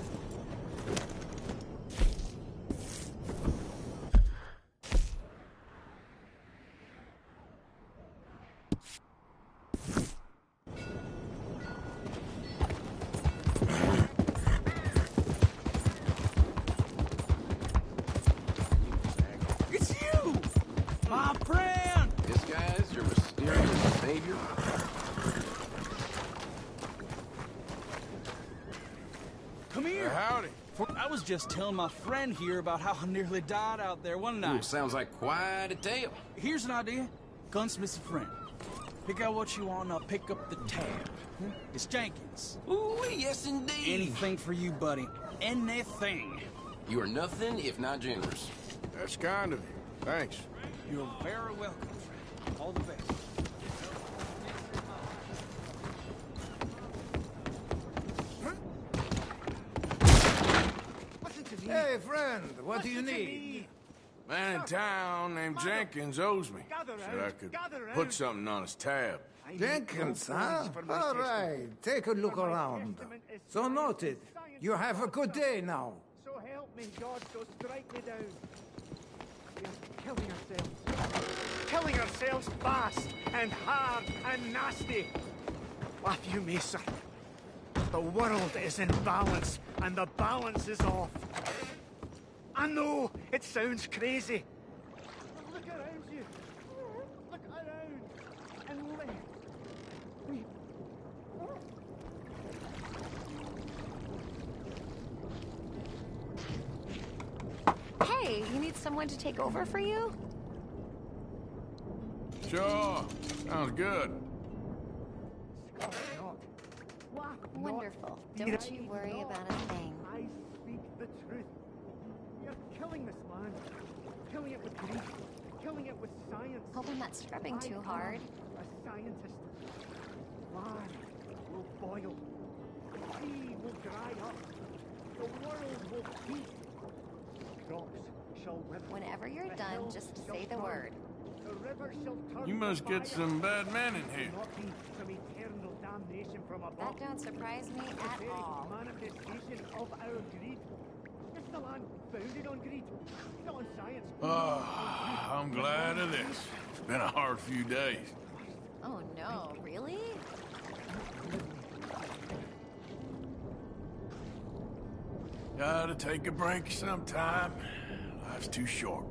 It's you! My friend! This guy is your mysterious savior? Come here! Howdy. I was just telling my friend here about how I nearly died out there one night. Ooh, sounds like quite a tale. Here's an idea. Gunsmith's a friend. Pick out what you want and I'll pick up the tab. It's Jenkins. Ooh, yes indeed. Anything for you, buddy. Anything. You are nothing if not generous. That's kind of you. Thanks. You're very welcome, friend. All the best. Hey, friend, what do you need? Man in town named Jenkins owes me. Said I could put something on his tab. Jenkins, huh? All right, take a look around. So noted. You have a good day now. So help me, God, so strike me down. We are killing ourselves. Killing ourselves fast and hard and nasty. Laugh you may, sir. The world is in balance, and the balance is off. I know, it sounds crazy. But look around you. Look around. And Hey, you need someone to take over for you? Sure. Sounds good. Wonderful. Don't you worry about a thing. I speak the truth. You're killing this man. Killing it with greed. Killing it with science. Hope I'm not scrubbing too hard. A scientist. Land will boil. The sea will dry up. The world will peace. Crops shall wither. Whenever you're done, just say the word. The river shall turn. You must to get fire. some bad men in here. Not be some eternal damnation from above. That don't surprise me at The all. manifestation of our greed. It's the land founded on greed, not on science. Oh, I'm glad of this. It's been a hard few days. Oh no, really? Gotta take a break sometime. Life's too short.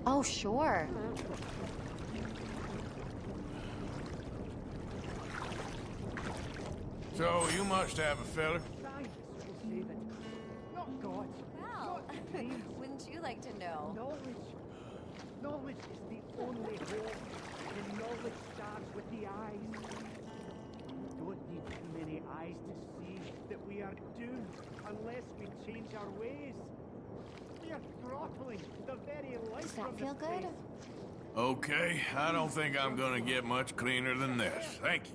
Oh, sure. So, you must have a feller. Science will save it. Not God. Well, wouldn't you like to know? Knowledge. Knowledge is the only hope. And knowledge starts with the eyes. We don't need too many eyes to see that we are doomed unless we change our ways. We are throttling the very life Does that from feel this good? place. Okay, I don't think I'm gonna get much cleaner than this. Thank you.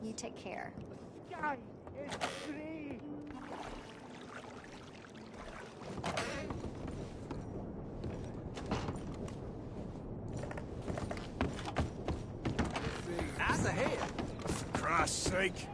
You take care. Sky is grey. Eyes ahead. For Christ's sake.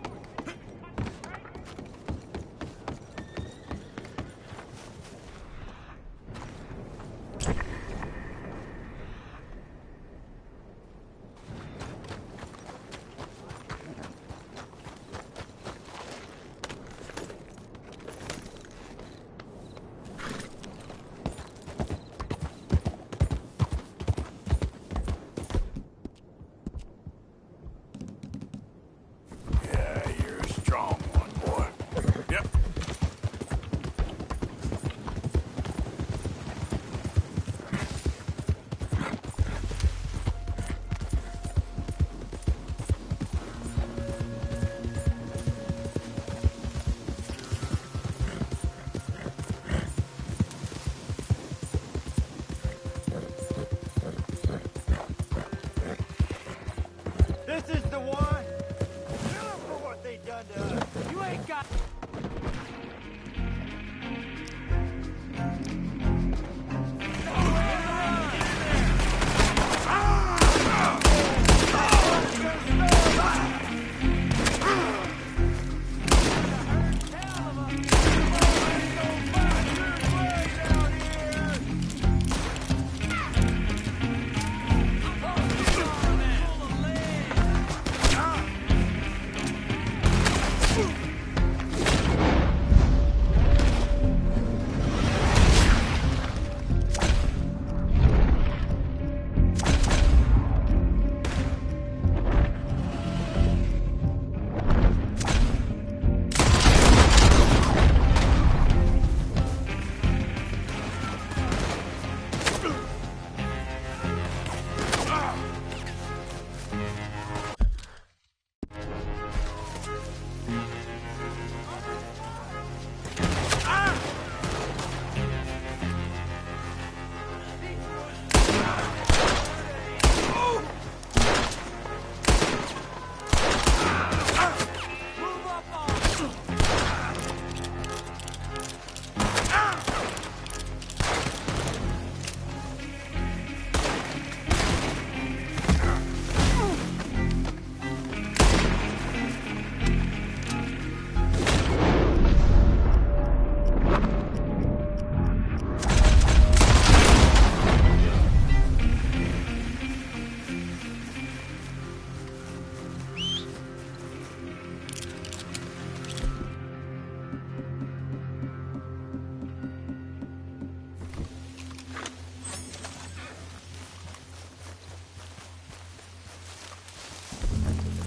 Yeah, you're a strong one, boy. Yep. This is the one. Kill 'em for what they done to us. You ain't got...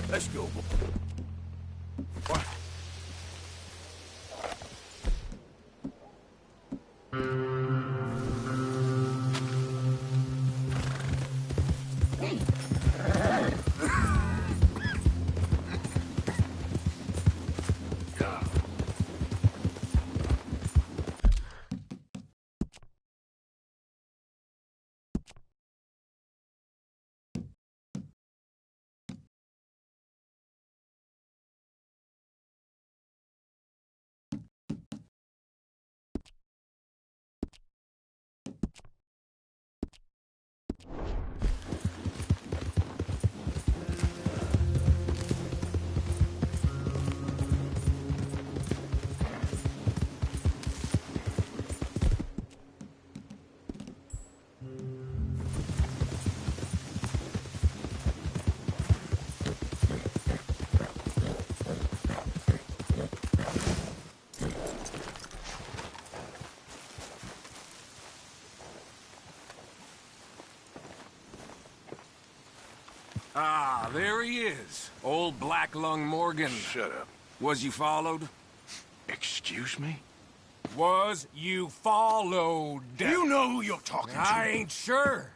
Let's go, boy. What? Ah, there he is. Old Black Lung Morgan. Shut up. Was you followed? Excuse me? Was you followed? You know who you're talking to. I ain't sure.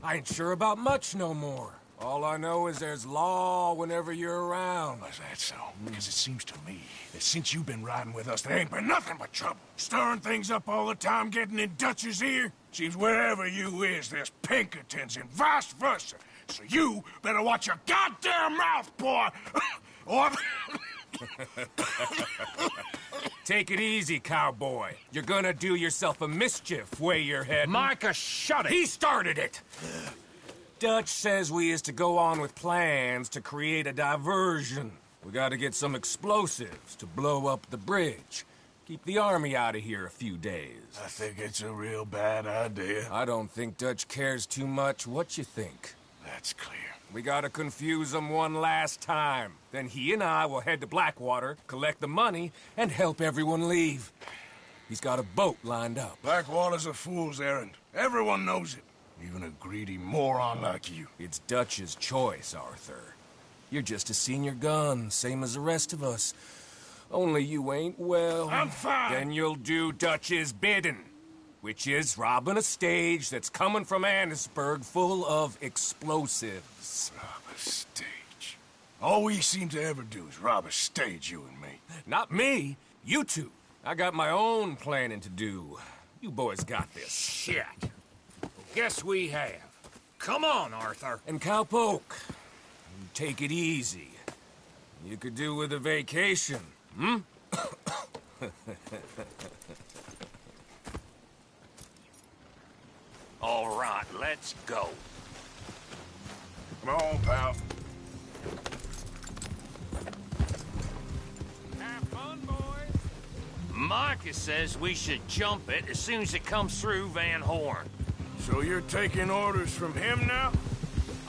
I ain't sure about much no more. All I know is there's law whenever you're around. Is that so? Because it seems to me that since you've been riding with us, there ain't been nothing but trouble. Stirring things up all the time, getting in Dutch's ear. Seems wherever you is, there's Pinkertons and vice versa. So you better watch your goddamn mouth, boy! Or... Take it easy, cowboy. You're gonna do yourself a mischief way you're heading. Micah, shut it! He started it! Dutch says we is to go on with plans to create a diversion. We gotta get some explosives to blow up the bridge. Keep the army out of here a few days. I think it's a real bad idea. I don't think Dutch cares too much what you think. That's clear. We gotta confuse him one last time. Then he and I will head to Blackwater, collect the money, and help everyone leave. He's got a boat lined up. Blackwater's a fool's errand. Everyone knows it. Even a greedy moron like you. It's Dutch's choice, Arthur. You're just a senior gun, same as the rest of us. Only you ain't well. I'm fine. Then you'll do Dutch's bidding, which is robbing a stage that's coming from Annesburg full of explosives. Rob a stage. All we seem to ever do is rob a stage, you and me. Not me. You two. I got my own planning to do. You boys got this. Shit. Guess we have. Come on, Arthur. And Cowpoke, take it easy. You could do with a vacation, hmm? All right, let's go. Come on, pal. Have fun, boys. Micah says we should jump it as soon as it comes through Van Horn. So you're taking orders from him now?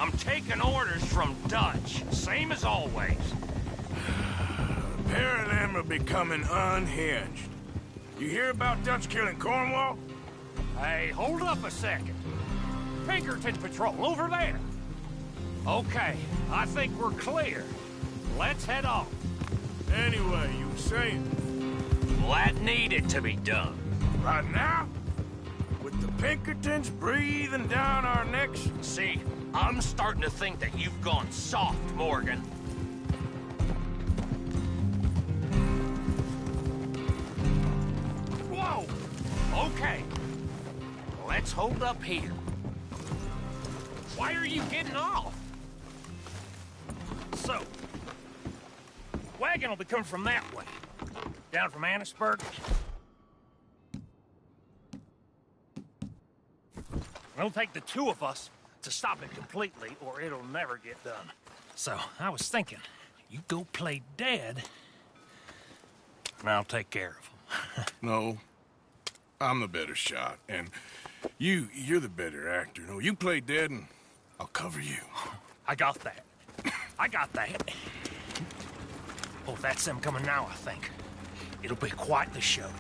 I'm taking orders from Dutch, same as always. A pair of them are becoming unhinged. You hear about Dutch killing Cornwall? Hey, hold up a second. Pinkerton Patrol, over there. Okay, I think we're clear. Let's head off. Anyway, you were saying? Well, that needed to be done. Right now? With the Pinkertons breathing down our necks? See, I'm starting to think that you've gone soft, Morgan. Whoa! Okay. Let's hold up here. Why are you getting off? So, wagon will be coming from that way. Down from Annesburg. It'll take the two of us to stop it completely, or it'll never get done. So, I was thinking, you go play dead, and I'll take care of him. No. I'm the better shot, and you're the better actor. No, you play dead, and I'll cover you. I got that. I got that. Oh, that's them coming now, I think. It'll be quite the show.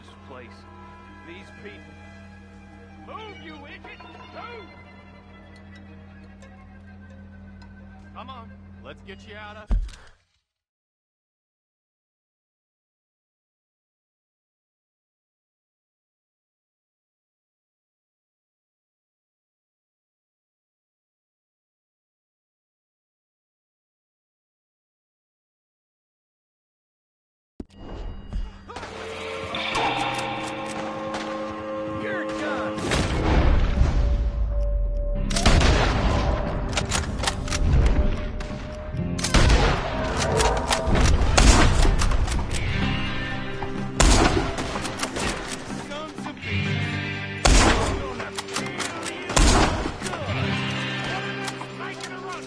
This place. These people. Move, you idiot! Move! Come on, let's get you out of... You're done. Sons of beasts. You'll have to feel good. Making a run.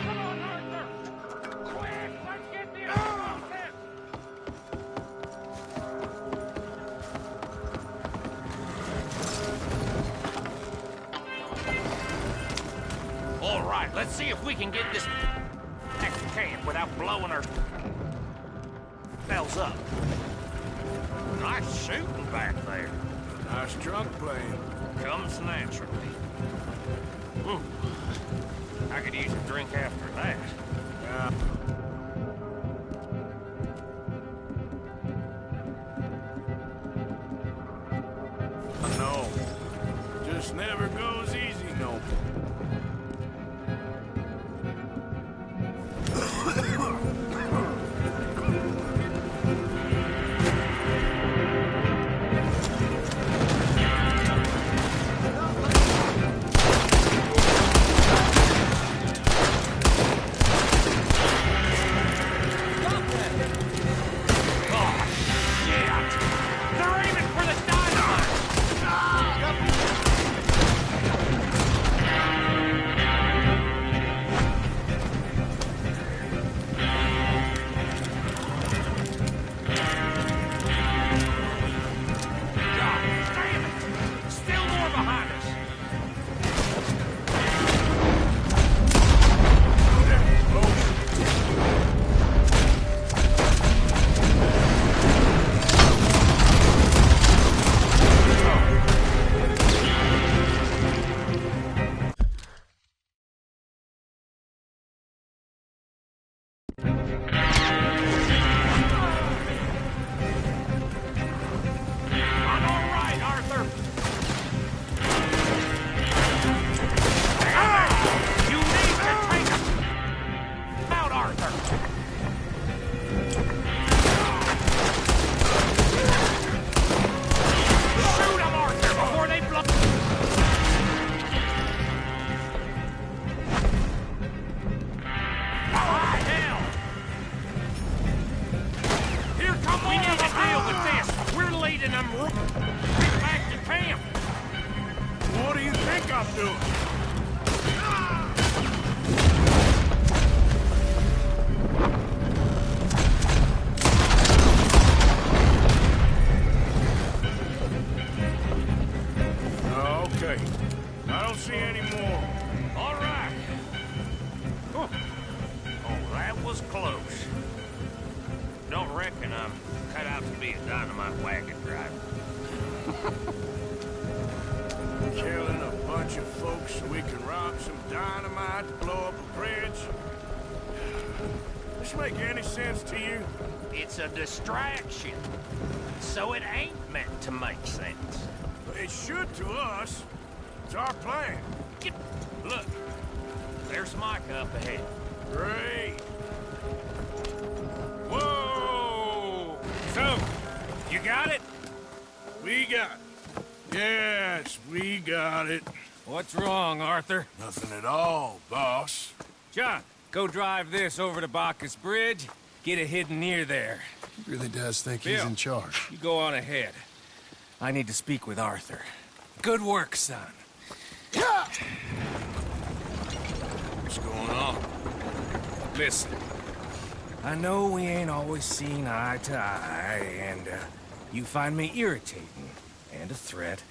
Come on, Arthur! Quick, let's get the explosive! All right, let's see if we can get this back to camp without blowing our bells up. Nice shooting back there. Nice trunk playing. Comes naturally. I could use a drink after that. Yeah. No. Just never goes easy, no. They're aiming for the dynamite! God damn it! Still more behind us! I'm all right, Arthur. You need to take him out, Arthur. Shoot him, Arthur, before they blow. Hell! Here come we need to deal with this. We're leading them right back to camp. What do you think I'm doing? Okay. I don't see any more. All right. Oh, that was close. Don't reckon I'm cut out to be a dynamite wagon driver. Killing a bunch of folks so we can rob some dynamite to blow up a bridge. This make any sense to you? It's a distraction, so it ain't meant to make sense. It should to us. It's our plan. Look, there's Micah up ahead. Great. Whoa! So, you got it? We got it. Yes, we got it. What's wrong, Arthur? Nothing at all, boss. John, go drive this over to Bacchus Bridge. Get it hidden near there. He really does think Bill, he's in charge. You go on ahead. I need to speak with Arthur. Good work, son. What's going on? Listen, I know we ain't always seen eye to eye, and you find me irritating and a threat,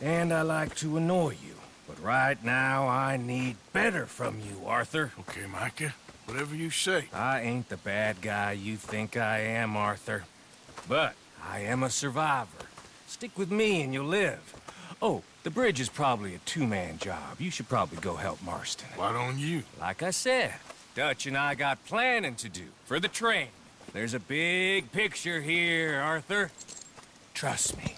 and I like to annoy you. But right now, I need better from you, Arthur. Okay, Micah. Whatever you say. I ain't the bad guy you think I am, Arthur. But I am a survivor. Stick with me and you'll live. Oh, the bridge is probably a two-man job. You should probably go help Marston. Why don't you? Like I said, Dutch and I got planning to do for the train. There's a big picture here, Arthur. Trust me.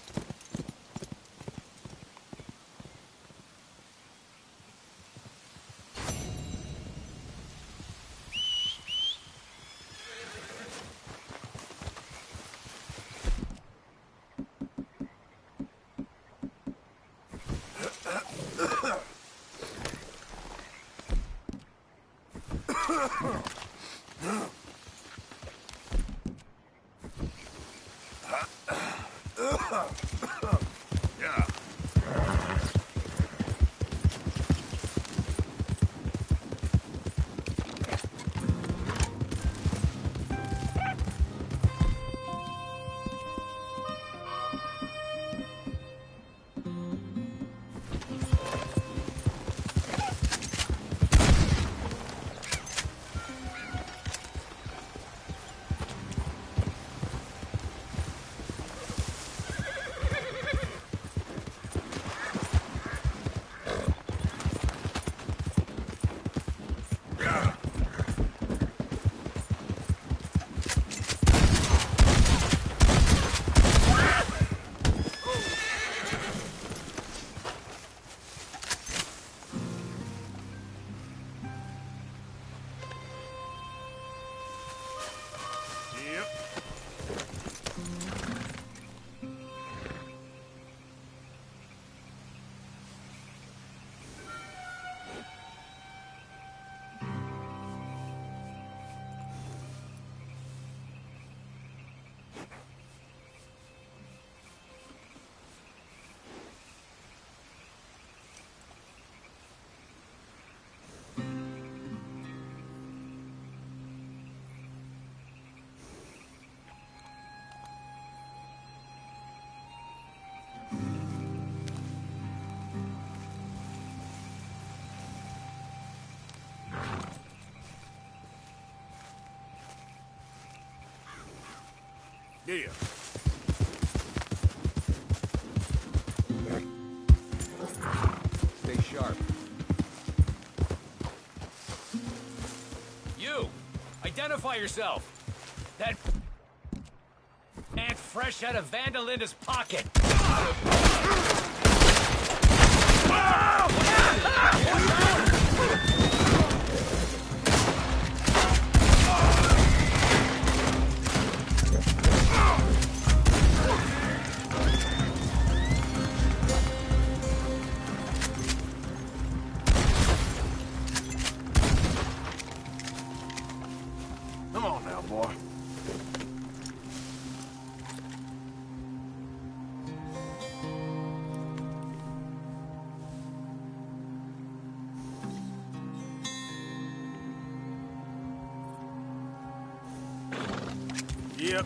Yeah. Stay sharp. You! Identify yourself! That ant fresh out of Vandalinda's pocket! Come on now, boy. Yep.